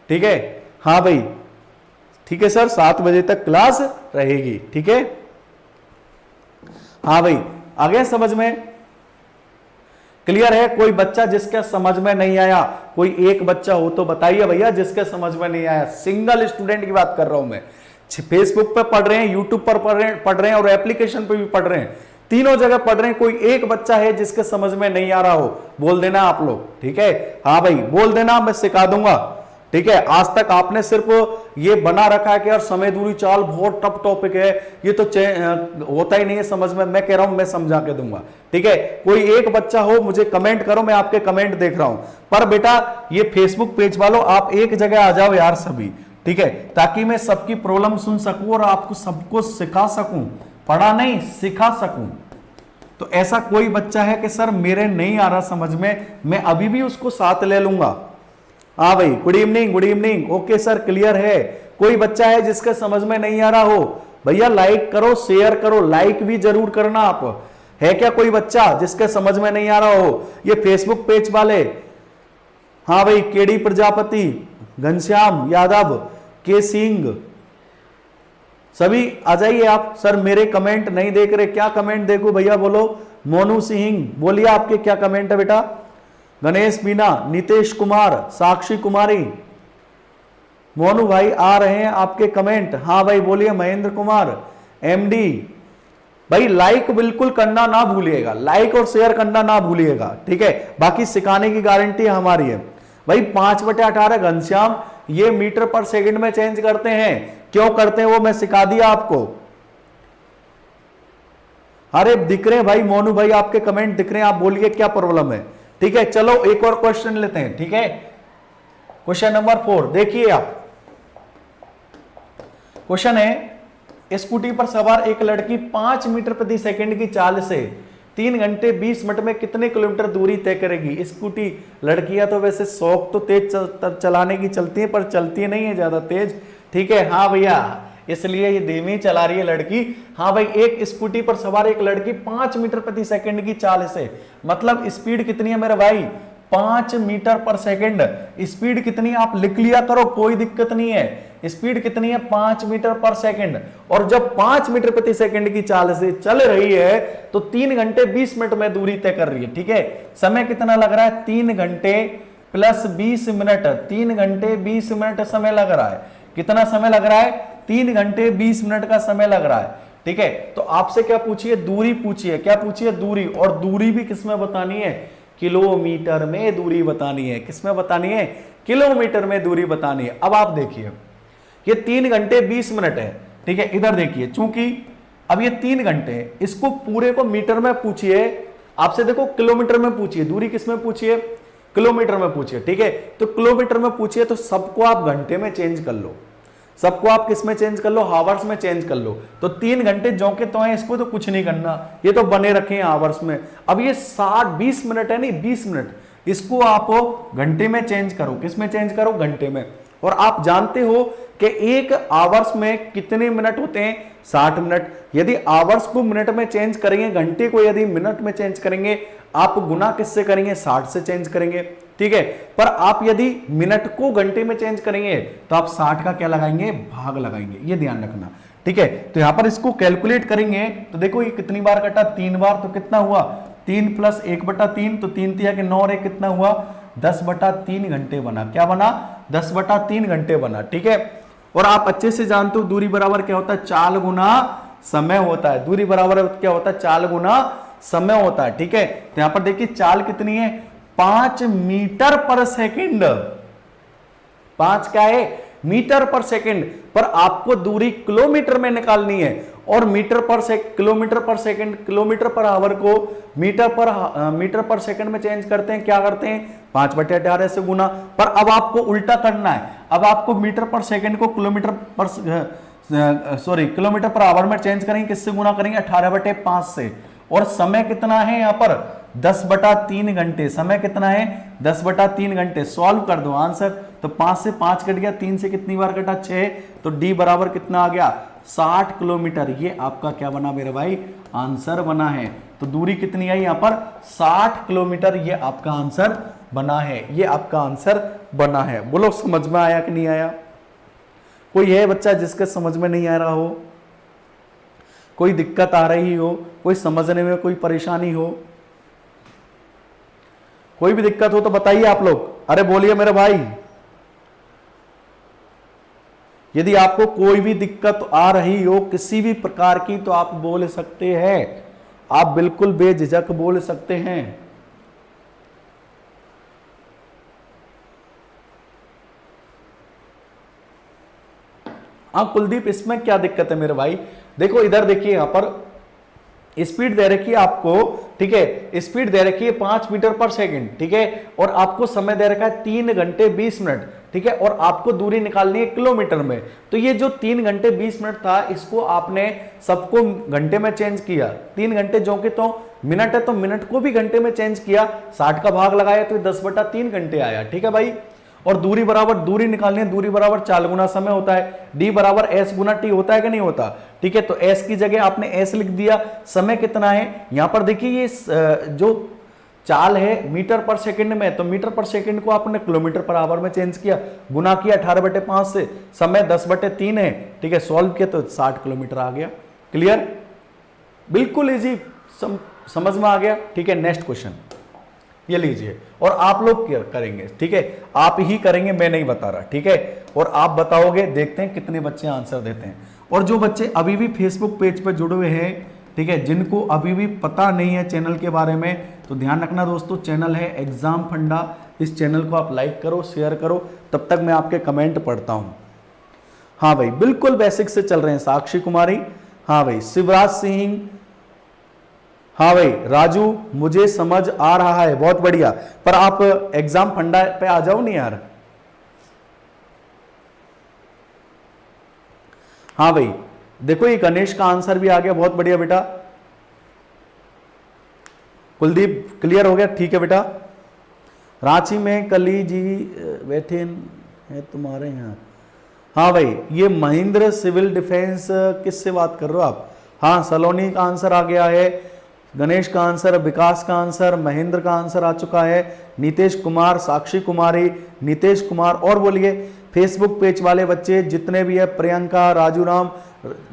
Speaker 1: ठीक है, हाँ भाई, ठीक है सर, 7 बजे तक क्लास रहेगी। ठीक है, हाँ भाई, आ गया समझ में? क्लियर है? कोई बच्चा जिसके समझ में नहीं आया, कोई एक बच्चा हो तो बताइए भैया जिसके समझ में नहीं आया। सिंगल स्टूडेंट की बात कर रहा हूं मैं। फेसबुक पे पढ़ रहे हैं, यूट्यूब पर पढ़ रहे हैं और एप्लीकेशन पे भी पढ़ रहे हैं, तीनों जगह पढ़ रहे हैं। कोई एक बच्चा है जिसके समझ में नहीं आ रहा हो, बोल देना आप लोग। ठीक है, हाँ भाई, बोल देना, मैं सिखा दूंगा। ठीक है, आज तक आपने सिर्फ ये बना रखा है कि यार समय दूरी चाल बहुत टफ टॉपिक है, ये तो होता ही नहीं है समझ में। मैं कह रहा हूं, मैं समझा के दूंगा। ठीक है, कोई एक बच्चा हो मुझे कमेंट करो, मैं आपके कमेंट देख रहा हूं। पर बेटा ये फेसबुक पेज वालों, आप एक जगह आ जाओ यार सभी। ठीक है, ताकि मैं सबकी प्रॉब्लम सुन सकूं और आपको सबको सिखा सकूं, पढ़ा नहीं सिखा सकूं। तो ऐसा कोई बच्चा है कि सर मेरे नहीं आ रहा समझ में, मैं अभी भी उसको साथ ले लूंगा। हाँ भाई, good evening, good evening. Okay sir, clear है? कोई बच्चा है जिसके समझ में नहीं आ रहा हो, भैया लाइक करो, शेयर करो, लाइक भी जरूर करना आप। है क्या कोई बच्चा जिसके समझ में नहीं आ रहा हो? ये फेसबुक पेज वाले, हाँ भाई, केडी प्रजापति, घनश्याम यादव, के सिंह, सभी आ जाइए आप। सर मेरे कमेंट नहीं देख रहे, क्या कमेंट देखो भैया, बोलो। मोनू सिंह बोलिए आपके क्या कमेंट है बेटा। गणेश मीना, नितेश कुमार, साक्षी कुमारी, मोनू भाई आ रहे हैं आपके कमेंट। हाँ भाई बोलिए। महेंद्र कुमार, एमडी भाई लाइक बिल्कुल करना ना भूलिएगा, लाइक और शेयर करना ना भूलिएगा, ठीक है। बाकी सिखाने की गारंटी हमारी है भाई। 5/18 घनश्याम ये मीटर पर सेकंड में चेंज करते हैं, क्यों करते हैं वो मैं सिखा दिया आपको। अरे दिख रहे हैं भाई, मोनू भाई आपके कमेंट दिख रहे हैं, आप बोलिए क्या प्रॉब्लम है, ठीक है। चलो एक और क्वेश्चन लेते हैं, ठीक है। क्वेश्चन नंबर 4 देखिए आप। क्वेश्चन है, स्कूटी पर सवार एक लड़की 5 मीटर प्रति सेकंड की चाल से 3 घंटे 20 मिनट में कितने किलोमीटर दूरी तय करेगी। स्कूटी, लड़कियां तो वैसे शौक तो तेज चलाने की चलती है, पर चलती नहीं है ज्यादा तेज, ठीक है। हाँ भैया, इसलिए ये धीमी चला रही है लड़की। हाँ भाई, एक स्कूटी पर सवार एक लड़की 5 मीटर प्रति सेकंड की चाल से, मतलब स्पीड कितनी है मेरे भाई, 5 मीटर पर सेकंड। स्पीड कितनी आप लिख लिया करो, कोई दिक्कत नहीं है। स्पीड कितनी है, 5 मीटर पर सेकंड। और जब 5 मीटर प्रति सेकंड की चाल से चल रही है तो 3 घंटे 20 मिनट में दूरी तय कर रही है, ठीक है। समय कितना लग रहा है, 3 घंटे प्लस 20 मिनट, 3 घंटे 20 मिनट समय लग रहा है। कितना समय लग रहा है, 3 घंटे 20 मिनट का समय लग रहा है, ठीक है। तो आपसे क्या पूछिए, दूरी पूछिए, क्या पूछिए, दूरी। और दूरी भी किसमें बतानी है, किलोमीटर में दूरी बतानी है। किसमें बतानी है, किलोमीटर में दूरी बतानी है। अब आप देखिए, ये 3 घंटे 20 मिनट है, ठीक है। इधर देखिए, चूंकि अब ये 3 घंटे, इसको पूरे को मीटर में पूछिए, आपसे देखो किलोमीटर में पूछिए, दूरी किसमें पूछिए, किलोमीटर में पूछिए, ठीक है। तो किलोमीटर में पूछिए तो सबको आप घंटे में चेंज कर लो, सबको आप किस में चेंज कर लो, हावर्स में चेंज कर लो। तो 3 घंटे जो के तो है, इसको तो कुछ नहीं करना, ये तो बने रखे हैं हावर्स में। अब ये 20 मिनट है, नहीं 20 मिनट, इसको आप घंटे में चेंज करो। किस में चेंज करो, घंटे में। और आप जानते हो कि एक आवर्स में कितने मिनट होते हैं, 60 मिनट। यदि आवर्स को मिनट में चेंज करेंगे, घंटे को यदि मिनट में चेंज करेंगे, आप गुना किससे करेंगे, 60 से चेंज करेंगे, ठीक है। पर आप यदि मिनट को घंटे में चेंज करेंगे तो आप 60 का क्या लगाएंगे, भाग लगाएंगे, ये ध्यान रखना, ठीक है। तो यहां पर इसको कैलकुलेट करेंगे तो देखो ये कितनी बार कटा, 3 बार, तो कितना हुआ, 3 + 1/3, तो 3 तिया के 9 और 1 कितना हुआ, 10/3 घंटे बना। क्या बना, 10/3 घंटे बना, ठीक है। और आप अच्छे से जानते हो दूरी बराबर क्या होता है, चाल गुना समय होता है। दूरी बराबर क्या होता है, चाल गुना समय होता है, ठीक है। तो यहां पर देखिए चाल कितनी है, 5 मीटर पर सेकंड। 5 क्या है, मीटर पर सेकंड। पर आपको दूरी किलोमीटर में निकालनी है, और मीटर पर किलोमीटर पर सेकंड, किलोमीटर पर आवर को मीटर पर सेकंड में चेंज करते हैं, क्या करते हैं, 5/18 से गुना। पर अब आपको उल्टा करना है, अब आपको मीटर पर सेकंड को किलोमीटर पर आवर में चेंज करेंगे, किससे गुना करेंगे, 18/5 से। और समय कितना है यहां पर, 10/3 घंटे। समय कितना है, 10/3 घंटे। सॉल्व कर दो आंसर, तो 5 से 5 कट गया, 3 से कितनी बार कटा, 6, तो डी बराबर कितना आ गया, 60 किलोमीटर। ये आपका क्या बना मेरे भाई, आंसर बना है। तो दूरी कितनी आई यहां पर, 60 किलोमीटर, ये आपका आंसर बना है, ये आपका आंसर बना है। बोलो समझ में आया कि नहीं आया। कोई है बच्चा जिसके समझ में नहीं आ रहा हो, कोई दिक्कत आ रही हो, कोई समझने में कोई परेशानी हो, कोई भी दिक्कत हो तो बताइए आप लोग। अरे बोलिए मेरे भाई, यदि आपको कोई भी दिक्कत आ रही हो किसी भी प्रकार की तो आप बोल सकते हैं, आप बिल्कुल बेझिझक बोल सकते हैं। हाँ कुलदीप, इसमें क्या दिक्कत है मेरे भाई, देखो इधर देखिए, यहां पर स्पीड दे रखी है आपको, ठीक है। स्पीड दे रखी है 5 मीटर पर सेकंड, ठीक है। और आपको समय दे रखा है 3 घंटे 20 मिनट, ठीक है। और आपको दूरी निकालनी है किलोमीटर में। तो ये जो 3 घंटे 20 मिनट था, इसको आपने सबको घंटे में चेंज किया। 3 घंटे जो कि तो मिनट है, तो मिनट को भी घंटे में चेंज किया, 60 का भाग लगाया तो 10/3 घंटे आया, ठीक है भाई। और दूरी बराबर, दूरी निकालनी है, दूरी बराबर चाल गुना समय होता है, डी बराबर एस गुना टी होता है कि नहीं होता, ठीक है। तो एस की जगह आपने एस लिख दिया। समय कितना है, यहां पर देखिए ये जो चाल है मीटर पर सेकंड में, तो मीटर पर सेकंड को आपने किलोमीटर पर आवर में चेंज किया, गुना किया 18/5 से, समय 10/3 है, ठीक है, सॉल्व किया तो 60 किलोमीटर आ गया। क्लियर, बिल्कुल इजी, समझ में आ गया। ठीक है, नेक्स्ट क्वेश्चन ये लीजिए, और आप लोग करेंगे, ठीक है, आप ही करेंगे, मैं नहीं बता रहा, ठीक है, और आप बताओगे, देखते हैं कितने बच्चे आंसर देते हैं। और जो बच्चे अभी भी फेसबुक पेज पर जुड़े हुए हैं, ठीक है, जिनको अभी भी पता नहीं है चैनल के बारे में, तो ध्यान रखना दोस्तों, चैनल है एग्जाम फंडा, इस चैनल को आप लाइक करो, शेयर करो, तब तक मैं आपके कमेंट पढ़ता हूं। हाँ भाई, बिल्कुल बेसिक से चल रहे हैं। साक्षी कुमारी, हाँ भाई, शिवराज सिंह, हाँ भाई, राजू, मुझे समझ आ रहा है, बहुत बढ़िया, पर आप एग्जाम फंडा पे आ जाओ नहीं यार। हाँ भाई, देखो ये गणेश का आंसर भी आ गया, बहुत बढ़िया बेटा। कुलदीप क्लियर हो गया, ठीक है बेटा। रांची में कली जी बैठे हैं तुम्हारे यहाँ, हाँ भाई, ये महिंद्र सिविल डिफेंस, किससे बात कर रहे हो आप? हाँ, सलोनी का आंसर आ गया है, गणेश का आंसर, विकास का आंसर, महेंद्र का आंसर आ चुका है, नीतीश कुमार, साक्षी कुमारी, नीतीश कुमार, और बोलिए फेसबुक पेज वाले बच्चे जितने भी है, प्रियंका, राजू राम,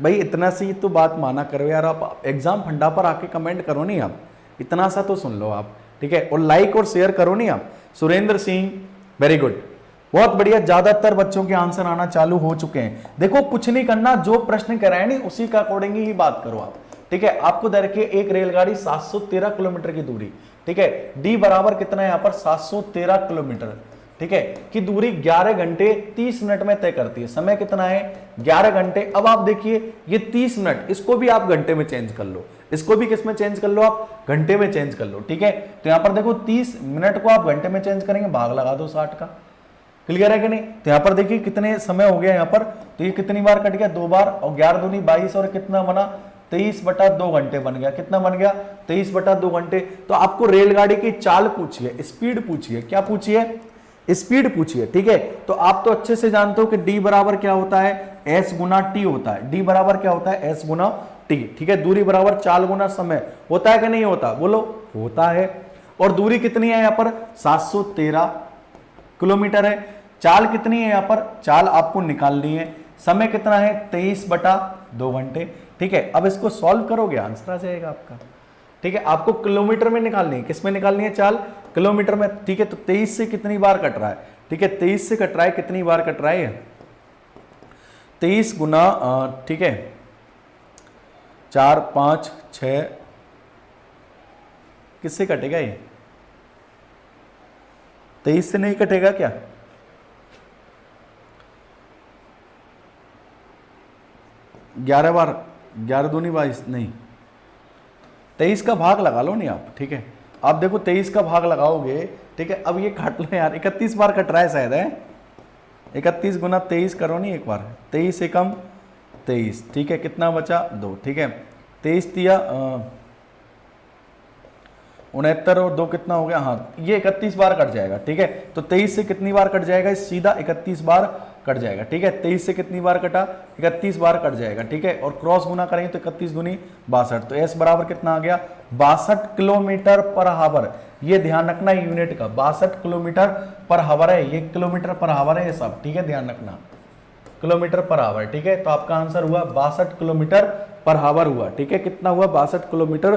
Speaker 1: भाई इतना सी तो बात माना करो यार, आप एग्जाम फंडा पर आके कमेंट करो नहीं, आप इतना सा तो सुन लो आप, ठीक है, और लाइक और शेयर करो नहीं आप। सुरेंद्र सिंह, वेरी गुड, बहुत बढ़िया, ज्यादातर बच्चों के आंसर आना चालू हो चुके हैं। देखो कुछ नहीं करना, जो प्रश्न कराए नहीं उसी का अकॉर्डिंग ही बात करो आप, ठीक है। आपको दे रखी है एक रेलगाड़ी 713 किलोमीटर की दूरी, ठीक है, डी बराबर कितना है यहाँ पर 713 किलोमीटर, ठीक है, की दूरी 11 घंटे 30 मिनट में तय करती है। समय कितना है 11 घंटे। अब आप देखिए ये 30 मिनट, इसको भी आप घंटे में चेंज कर लो, इसको भी किस में चेंज कर लो, आप घंटे में चेंज कर लो, ठीक है। तो यहां पर देखो 30 मिनट को आप घंटे में चेंज करेंगे, भाग लगा दो 60 का, क्लियर है कि नहीं। तो यहां पर देखिए कितने समय हो गया यहाँ पर, तो ये कितनी बार कट गया, 2 बार, और 11 दूनी 22, और कितना बना 23/2 घंटे बन गया, कितना बन गया 23/2 घंटे। तो आपको रेलगाड़ी की चाल पूछिए, स्पीड पूछिए, क्या पूछिए, स्पीड पूछिए, ठीक है। तो आप तो अच्छे से जानते हो कि डी बराबर क्या होता है, एस गुना टी होता है, डी बराबर क्या होता है, एस गुना टी, ठीक है। दूरी बराबर चाल गुना समय, होता है कि नहीं होता, बोलो, होता है। और दूरी कितनी है यहाँ पर 713 किलोमीटर है। चाल कितनी है यहाँ पर, चाल आपको निकालनी है। समय कितना है 23/2 घंटे, ठीक है। अब इसको सॉल्व करोगे आंसर आ जाएगा आपका, ठीक है। आपको किलोमीटर में निकालनी है, किस में निकालनी है चाल, किलोमीटर में, ठीक है। तो 23 से कितनी बार कट रहा है, ठीक है, 23 से कट रहा है, कितनी बार कट रहा है 23 गुना, ठीक है, 4, 5, 6, किससे कटेगा ये, 23 से नहीं कटेगा क्या, ग्यारह बार, 11 दूनी 22 नहीं, 23 का भाग लगा लो नहीं आप, ठीक है। आप देखो 23 का भाग लगाओगे, ठीक है। अब ये काट लो यार, 31 बार कट रहा है शायद, है 31 गुना 23 करो नहीं एक बार, 23 से कम 23, ठीक है, कितना बचा 2, ठीक है। 23 दिया 69, और 2 कितना हो गया, हाँ ये 31 बार कट जाएगा, ठीक है। तो 23 से कितनी बार कट जाएगा, सीधा 31 बार कट जाएगा, ठीक है। 23 से कितनी बार कटा, 31 बार कट जाएगा, ठीक है। और क्रॉस गुना करेंगे तो 31 दूनी 62, तो एस बराबर कितना आ गया 62 किलोमीटर पर हावर। ये ध्यान रखना यूनिट का, 62 किलोमीटर पर हावर है, ये किलोमीटर पर हावर है ये सब, ठीक है, ध्यान रखना किलोमीटर पर हावर, ठीक है। तो आपका आंसर हुआ 62 किलोमीटर पर हावर हुआ, ठीक है। कितना हुआ 62 किलोमीटर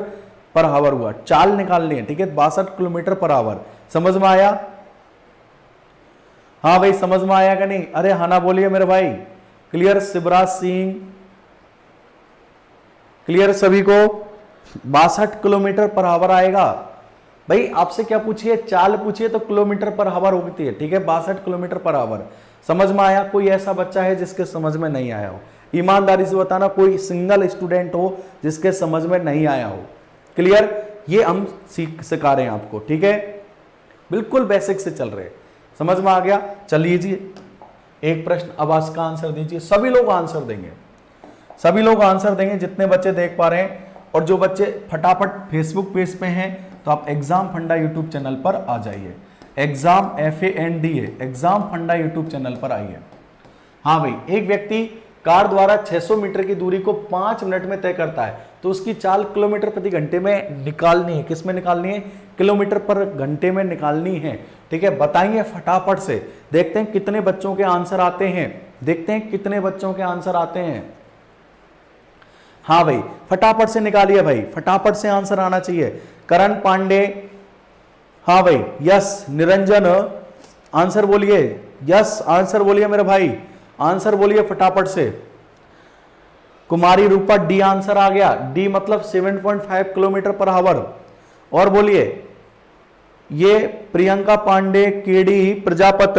Speaker 1: पर हावर हुआ। चाल निकालनी है, ठीक है, 62 किलोमीटर पर हावर। समझ में आया, हाँ भाई समझ में आया कि नहीं, अरे हाँ ना बोलिए मेरे भाई। क्लियर शिवराज सिंह, क्लियर सभी को, 62 किलोमीटर पर हावर आएगा। भाई आपसे क्या पूछिए, चाल पूछिए तो किलोमीटर पर हावर होती है, ठीक है, 62 किलोमीटर पर हावर। समझ में आया, कोई ऐसा बच्चा है जिसके समझ में नहीं आया हो, ईमानदारी से बताना, कोई सिंगल स्टूडेंट हो जिसके समझ में नहीं आया हो। क्लियर, ये हम सिखा रहे हैं आपको, ठीक है, बिल्कुल बेसिक से चल रहे हैं। समझ में आ गया, चलिए जी एक प्रश्न अब इसका आंसर दीजिए। सभी लोग आंसर देंगे, सभी लोग आंसर देंगे जितने बच्चे देख पा रहे हैं। और जो बच्चे फटाफट फेसबुक पेज पे हैं तो आप एग्जाम फंडा यूट्यूब चैनल पर आ जाइए, एग्जाम FANDA एग्जाम फंडा यूट्यूब चैनल पर आइए। हाँ भाई, एक व्यक्ति कार द्वारा 600 मीटर की दूरी को 5 मिनट में तय करता है तो उसकी चाल किलोमीटर प्रति घंटे में निकालनी है। किस में निकालनी है? किलोमीटर पर घंटे में निकालनी है। ठीक है, बताइए फटाफट से। देखते हैं कितने बच्चों के आंसर आते हैं, देखते हैं कितने बच्चों के आंसर आते हैं। हाँ भाई, फटाफट से निकालिए भाई, फटाफट से आंसर आना चाहिए। करण पांडे, हाँ भाई, यस। निरंजन, आंसर बोलिए, यस आंसर बोलिए मेरे भाई, आंसर बोलिए फटाफट से। कुमारी रूपा, डी आंसर आ गया, डी मतलब 7.5 किलोमीटर पर आवर। और बोलिए, ये प्रियंका पांडे, केडी प्रजापत,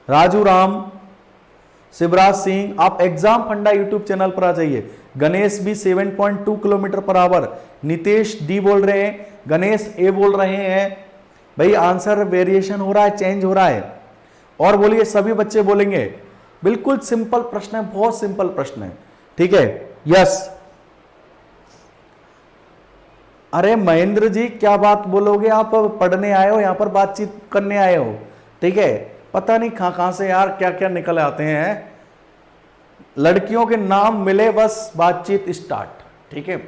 Speaker 1: राजू राम, शिवराज सिंह, आप एग्जाम फंडा यूट्यूब चैनल पर आ जाइए। गणेश भी 7.2 kilometre per hour. Nitesh D बोल रहे हैं, गणेश ए बोल रहे हैं। भाई आंसर वेरिएशन हो रहा है, चेंज हो रहा है। और बोलिए, सभी बच्चे बोलेंगे। बिल्कुल सिंपल प्रश्न है, बहुत सिंपल प्रश्न है। ठीक है, यस। अरे महेंद्र जी, क्या बात बोलोगे, आप पढ़ने आए हो, यहां पर बातचीत करने आए हो। ठीक है, पता नहीं कहां से यार क्या क्या निकल आते हैं। लड़कियों के नाम मिले बस बातचीत स्टार्ट। ठीक है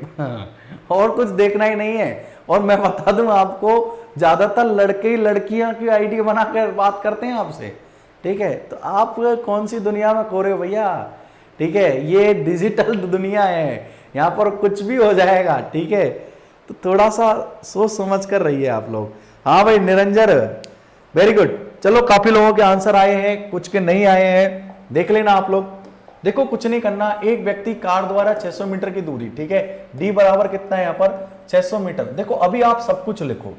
Speaker 1: और कुछ देखना ही नहीं है। और मैं बता दूं आपको, ज्यादातर लड़के ही लड़कियां की आईडी बनाकर बात करते हैं आपसे। ठीक है, तो आप कौन सी दुनिया में खो रहे हो भैया। ठीक है, ये डिजिटल दुनिया है, यहाँ पर कुछ भी हो जाएगा। ठीक है, तो थोड़ा सा सोच समझ कर रहिए आप लोग। हाँ भाई निरंजन, वेरी गुड। चलो, काफी लोगों के आंसर आए हैं, कुछ के नहीं आए हैं, देख लेना आप लोग। देखो कुछ नहीं करना, एक व्यक्ति कार द्वारा 600 मीटर की दूरी, ठीक है, डी बराबर कितना है यहाँ पर 600 मीटर। देखो अभी आप सब कुछ लिखो,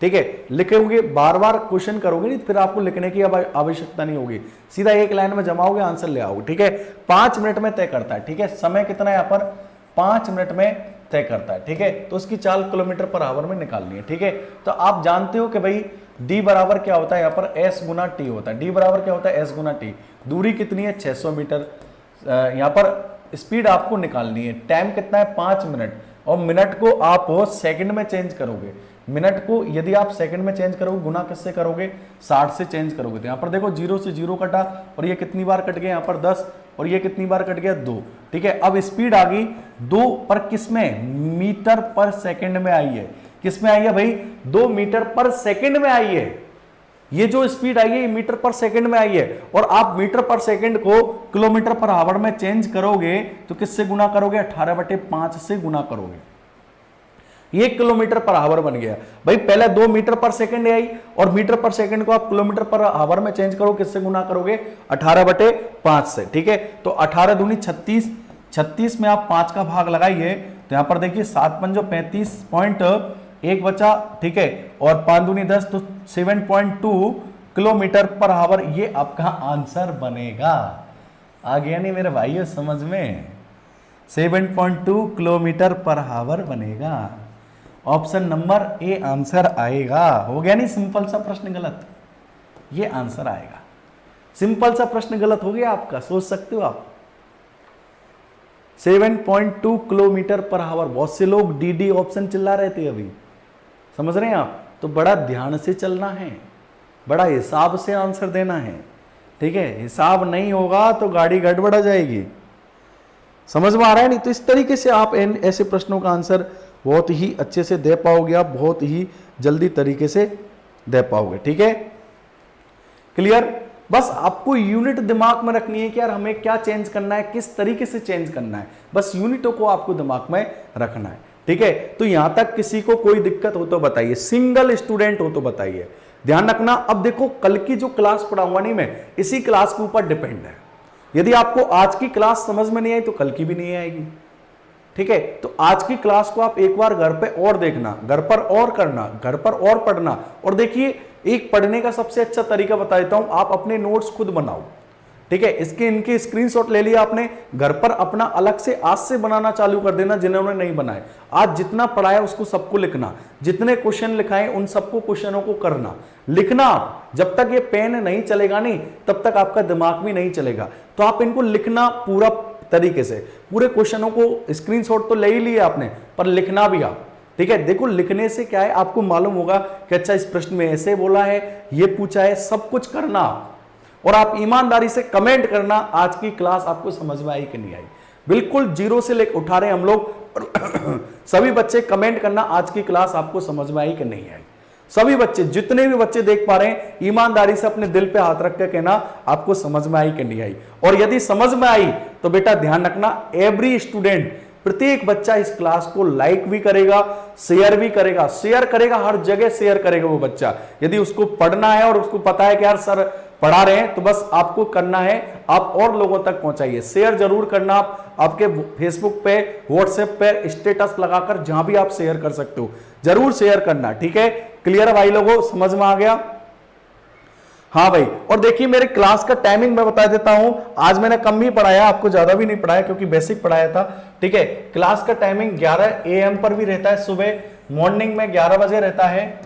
Speaker 1: ठीक है, लिखोगे, बार बार क्वेश्चन करोगे नहीं, फिर आपको लिखने की आवश्यकता नहीं होगी, सीधा एक लाइन में जमाओगे, आंसर ले आओगे। ठीक है, 5 मिनट में तय करता है। ठीक है, समय कितना है यहाँ पर 5 मिनट में तय करता है। ठीक है, तो उसकी चाल किलोमीटर पर आवर में निकालनी है। ठीक है, तो आप जानते हो कि भाई d बराबर क्या होता है, यहाँ पर s गुना टी होता है। d बराबर क्या होता है, s गुना टी। दूरी कितनी है 600 मीटर। यहाँ पर स्पीड आपको निकालनी है। टाइम कितना है 5 मिनट, और मिनट को आप सेकंड में चेंज करोगे। मिनट को यदि आप सेकंड में चेंज करोगे, गुना किससे करोगे, 60 से चेंज करोगे। तो यहाँ पर देखो 0 से 0 कटा, और ये कितनी बार कट गया यहाँ पर 10, और ये कितनी बार कट गया 2। ठीक है, अब स्पीड आ गई 2 पर किसमें, मीटर पर सेकंड में आई है। किसमें आई है भाई, 2 मीटर पर सेकंड में आई है। ये जो स्पीड आई है ये मीटर पर सेकंड में आई है, और आप मीटर पर सेकंड को किलोमीटर पर आवर में चेंज करोगे तो किससे गुना करोगे, 18/5 से गुना करोगे। ये किलोमीटर पर आवर बन गया। भाई पहले 2 मीटर पर सेकंड आई, और मीटर पर सेकंड को आप किलोमीटर पर आवर में चेंज करो, किससे गुना करोगे, 18/5 से। ठीक है, तो 18 दूनी 36, 36 में आप 5 का भाग लगाइए, तो यहां पर देखिए 7 पंजो 35.1 बचा। ठीक है, और 5 दूनी 10, तो 7.2 किलोमीटर पर आवर ये आपका आंसर बनेगा। आ गया नहीं मेरे भाइयों समझ में, 7.2 किलोमीटर पर आवर बनेगा। ऑप्शन नंबर ए आंसर आएगा। हो गया नहीं, सिंपल सा प्रश्न गलत, ये आंसर आएगा। सिंपल सा प्रश्न गलत हो गया आपका, सोच सकते हो आप। 7.2 किलोमीटर पर आवर। बहुत से लोग डी ऑप्शन चिल्ला रहे थे अभी, समझ रहे हैं आप। तो बड़ा ध्यान से चलना है, बड़ा हिसाब से आंसर देना है। ठीक है, हिसाब नहीं होगा तो गाड़ी गड़बड़ा जाएगी। समझ में आ रहा है नहीं, तो इस तरीके से आप ऐसे प्रश्नों का आंसर बहुत ही अच्छे से दे पाओगे, आप बहुत ही जल्दी तरीके से दे पाओगे। ठीक है, क्लियर। बस आपको यूनिट दिमाग में रखनी है कि यार हमें क्या चेंज करना है, किस तरीके से चेंज करना है, बस यूनिटों को आपको दिमाग में रखना है। ठीक है, तो यहां तक किसी को कोई दिक्कत हो तो बताइए, सिंगल स्टूडेंट हो तो बताइए। ध्यान रखना, अब देखो कल की जो क्लास पढ़ाऊंगा नहीं मैं, इसी क्लास के ऊपर डिपेंड है। यदि आपको आज की क्लास समझ में नहीं आई तो कल की भी नहीं आएगी। ठीक है, तो आज की क्लास को आप एक बार घर पे और देखना, घर पर और करना, घर पर और पढ़ना। और देखिए, एक पढ़ने का सबसे अच्छा तरीका बता देता हूं, आप अपने नोट्स खुद बनाओ। ठीक है, इनके स्क्रीनशॉट ले लिया आपने, घर पर अपना अलग से आज से बनाना चालू कर देना, जिन्होंने नहीं बनाए। आज जितना पढ़ाया उसको सबको लिखना, जितने क्वेश्चन लिखाए उन सबको क्वेश्चनों को करना, लिखना। आप जब तक ये पेन नहीं चलेगा नहीं, तब तक आपका दिमाग भी नहीं चलेगा। तो आप इनको लिखना पूरा तरीके से, पूरे क्वेश्चनों को स्क्रीनशॉट तो ले ही लिए आपने, पर लिखना भी आप। ठीक है, देखो लिखने से क्या है, आपको मालूम होगा कि अच्छा इस प्रश्न में ऐसे बोला है, ये पूछा है, सब कुछ करना। और आप ईमानदारी से कमेंट करना आज की क्लास आपको समझ में आई कि नहीं आई। बिल्कुल जीरो से लेकर उठा रहे हम लोग सभी बच्चे कमेंट करना आज की क्लास आपको समझ में आई कि नहीं आई। सभी बच्चे, जितने भी बच्चे देख पा रहे हैं, ईमानदारी से अपने दिल पे हाथ रख के कहना आपको समझ में आई कि नहीं आई। और यदि समझ में आई तो बेटा ध्यान रखना, एवरी स्टूडेंट, प्रत्येक बच्चा इस क्लास को लाइक भी करेगा, शेयर भी करेगा, शेयर करेगा, हर जगह शेयर करेगा वो बच्चा। यदि उसको पढ़ना है और उसको पता है कि यार सर पढ़ा रहे हैं, तो बस आपको करना है, आप और लोगों तक पहुंचाइए। शेयर जरूर करना, आपके फेसबुक पे, व्हाट्सएप पे स्टेटस लगाकर जहां भी आप शेयर कर सकते हो, जरूर शेयर करना। ठीक है, क्लियर भाई लोगों, समझ में आ गया? हाँ भाई, और देखिए मेरे क्लास का टाइमिंग मैं बता देता हूं। आज मैंने कम ही पढ़ाया, आपको ज्यादा भी नहीं पढ़ाया क्योंकि बेसिक पढ़ाया था। ठीक है, क्लास का टाइमिंग 11 AM पर भी रहता है, सुबह मॉर्निंग में 11 बजे रहता है,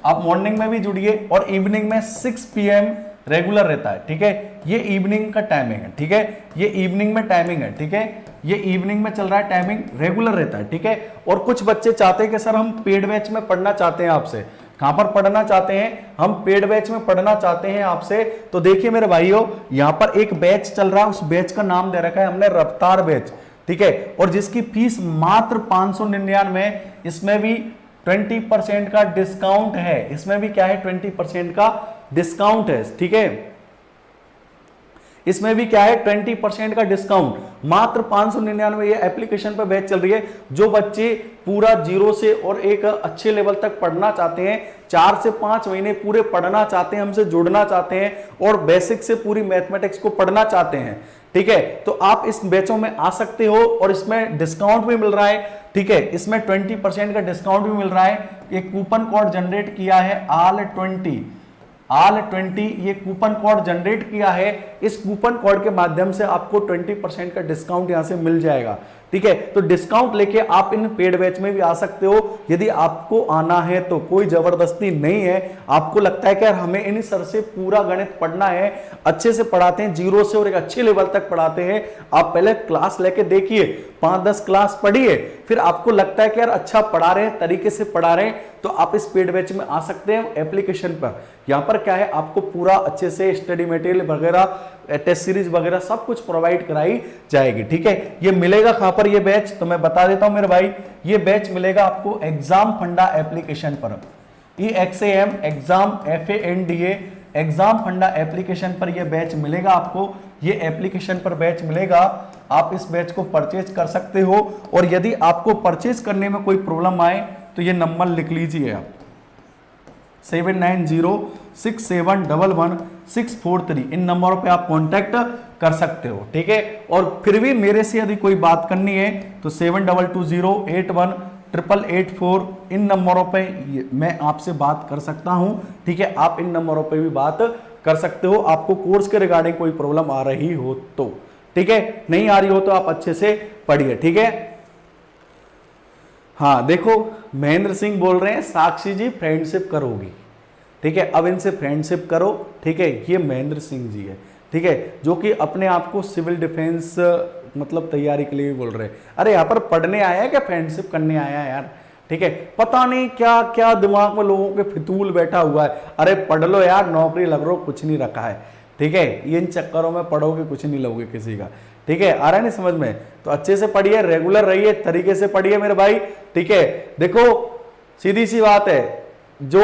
Speaker 1: आप मॉर्निंग में भी जुड़िए, और इवनिंग में 6 PM रेगुलर रहता है। ठीक है, ये इवनिंग का टाइमिंग है। ठीक है, ये इवनिंग में टाइमिंग है। ठीक है, ये इवनिंग में चल रहा है, टाइमिंग रेगुलर रहता है। ठीक है, और कुछ बच्चे चाहते हैं कि सर हम पेड बैच में पढ़ना चाहते हैं आपसे। कहां पर पढ़ना चाहते हैं? हम पेड बैच में पढ़ना चाहते हैं आपसे। तो देखिए मेरे भाइयों, यहां पर एक बैच चल रहा है, उस बैच का नाम दे रखा है हमने रफ्तार बैच। ठीक है, और जिसकी फीस मात्र 599, इसमें भी 20% का डिस्काउंट है। इसमें भी क्या है? 20% का डिस्काउंट है। ठीक है, इसमें भी क्या है? 20% का डिस्काउंट, मात्र 599। ये एप्लीकेशन पर बैच चल रही है। जो बच्चे पूरा जीरो से और एक अच्छे लेवल तक पढ़ना चाहते हैं, 4 से 5 महीने पूरे पढ़ना चाहते हैं, हमसे जुड़ना चाहते हैं और बेसिक से पूरी मैथमेटिक्स को पढ़ना चाहते हैं, ठीक है, तो आप इस बैचों में आ सकते हो और इसमें डिस्काउंट भी मिल रहा है। ठीक है, इसमें 20% का डिस्काउंट भी मिल रहा है। एक कूपन कोड जनरेट किया है AL20, ये कूपन कोड जनरेट किया है। इस कूपन कोड के माध्यम से आपको 20% का डिस्काउंट यहां से मिल जाएगा। ठीक है, तो डिस्काउंट लेके आप इन पेड बैच में भी आ सकते हो। यदि आपको आना है तो कोई जबरदस्ती नहीं है। आपको लगता है कि यार हमें इन सर से पूरा गणित पढ़ना है, अच्छे से पढ़ाते हैं, जीरो से और एक अच्छे लेवल तक पढ़ाते हैं, आप पहले क्लास लेके देखिए, 5-10 क्लास पढ़िए, फिर आपको लगता है कि यार अच्छा पढ़ा रहे हैं, तरीके से पढ़ा रहे हैं, तो आप इस पेड बैच में आ सकते हैं एप्लीकेशन पर। यहां पर क्या है, आपको पूरा अच्छे से स्टडी मटेरियल वगैरह, टेस्ट सीरीज वगैरह सब कुछ प्रोवाइड कराई जाएगी। ठीक है, ये मिलेगा कहां पर ये बैच, तो मैं बता देता हूं मेरे भाई, ये बैच मिलेगा आपको एग्जाम फंडा एप्लीकेशन पर, EXAM एग्जाम FANDA एग्जाम फंडा एप्लीकेशन पर ये बैच मिलेगा आपको। ये एप्लीकेशन पर बैच मिलेगा, आप इस बैच को परचेज कर सकते हो। और यदि आपको परचेज करने में कोई प्रॉब्लम आए तो ये नंबर लिख लीजिए आप, 7906711643। इन नंबरों पे आप कांटेक्ट कर सकते हो। ठीक है, और फिर भी मेरे से यदि कोई बात करनी है तो 7220818884 इन नंबरों पे मैं आपसे बात कर सकता हूं। ठीक है, आप इन नंबरों पे भी बात कर सकते हो, आपको कोर्स के रिगार्डिंग कोई प्रॉब्लम आ रही हो तो। ठीक है, नहीं आ रही हो तो आप अच्छे से पढ़िए। ठीक है, हाँ देखो महेंद्र सिंह बोल रहे हैं साक्षी जी फ्रेंडशिप करोगी। ठीक है, अब इनसे फ्रेंडशिप करो। ठीक है, ये महेंद्र सिंह जी है, ठीक है, जो कि अपने आप को सिविल डिफेंस मतलब तैयारी के लिए भी बोल रहे हैं। अरे यहाँ पर पढ़ने आया है क्या फ्रेंडशिप करने आया है यार? ठीक है, पता नहीं क्या क्या दिमाग में लोगों के फितूल बैठा हुआ है। अरे पढ़ लो यार, नौकरी लग रो, कुछ नहीं रखा है। ठीक है, इन चक्करों में पढ़ोगे कुछ नहीं लोगे किसी का। ठीक है, आ रहा है नहीं समझ में? तो अच्छे से पढ़िए, रेगुलर रहिए, तरीके से पढ़िए मेरे भाई। ठीक है, देखो सीधी सी बात है, जो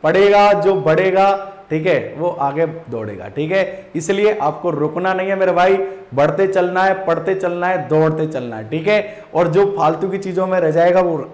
Speaker 1: पढ़ेगा, जो बढ़ेगा, ठीक है, वो आगे दौड़ेगा। ठीक है, इसलिए आपको रुकना नहीं है मेरे भाई, बढ़ते चलना है, पढ़ते चलना है, दौड़ते चलना है। ठीक है, और जो फालतू की चीजों में रह जाएगा वो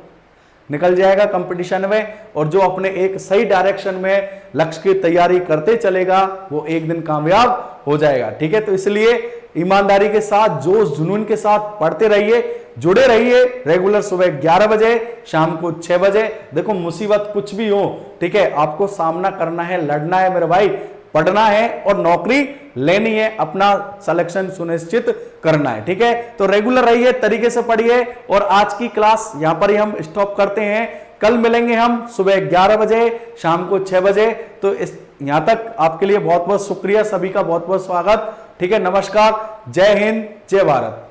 Speaker 1: निकल जाएगा कंपटीशन में, और जो अपने एक सही डायरेक्शन में लक्ष्य की तैयारी करते चलेगा वो एक दिन कामयाब हो जाएगा। ठीक है, तो इसलिए ईमानदारी के साथ, जोश जुनून के साथ पढ़ते रहिए, जुड़े रहिए। रेगुलर सुबह 11 बजे, शाम को 6 बजे। देखो मुसीबत कुछ भी हो, ठीक है, आपको सामना करना है, लड़ना है मेरे भाई, पढ़ना है और नौकरी लेनी है, अपना सिलेक्शन सुनिश्चित करना है। ठीक है, तो रेगुलर रहिए, तरीके से पढ़िए। और आज की क्लास यहां पर ही हम स्टॉप करते हैं। कल मिलेंगे हम सुबह 11 बजे, शाम को 6 बजे। तो इस यहां तक आपके लिए बहुत बहुत शुक्रिया, सभी का बहुत बहुत स्वागत। ठीक है, नमस्कार, जय हिंद, जय भारत।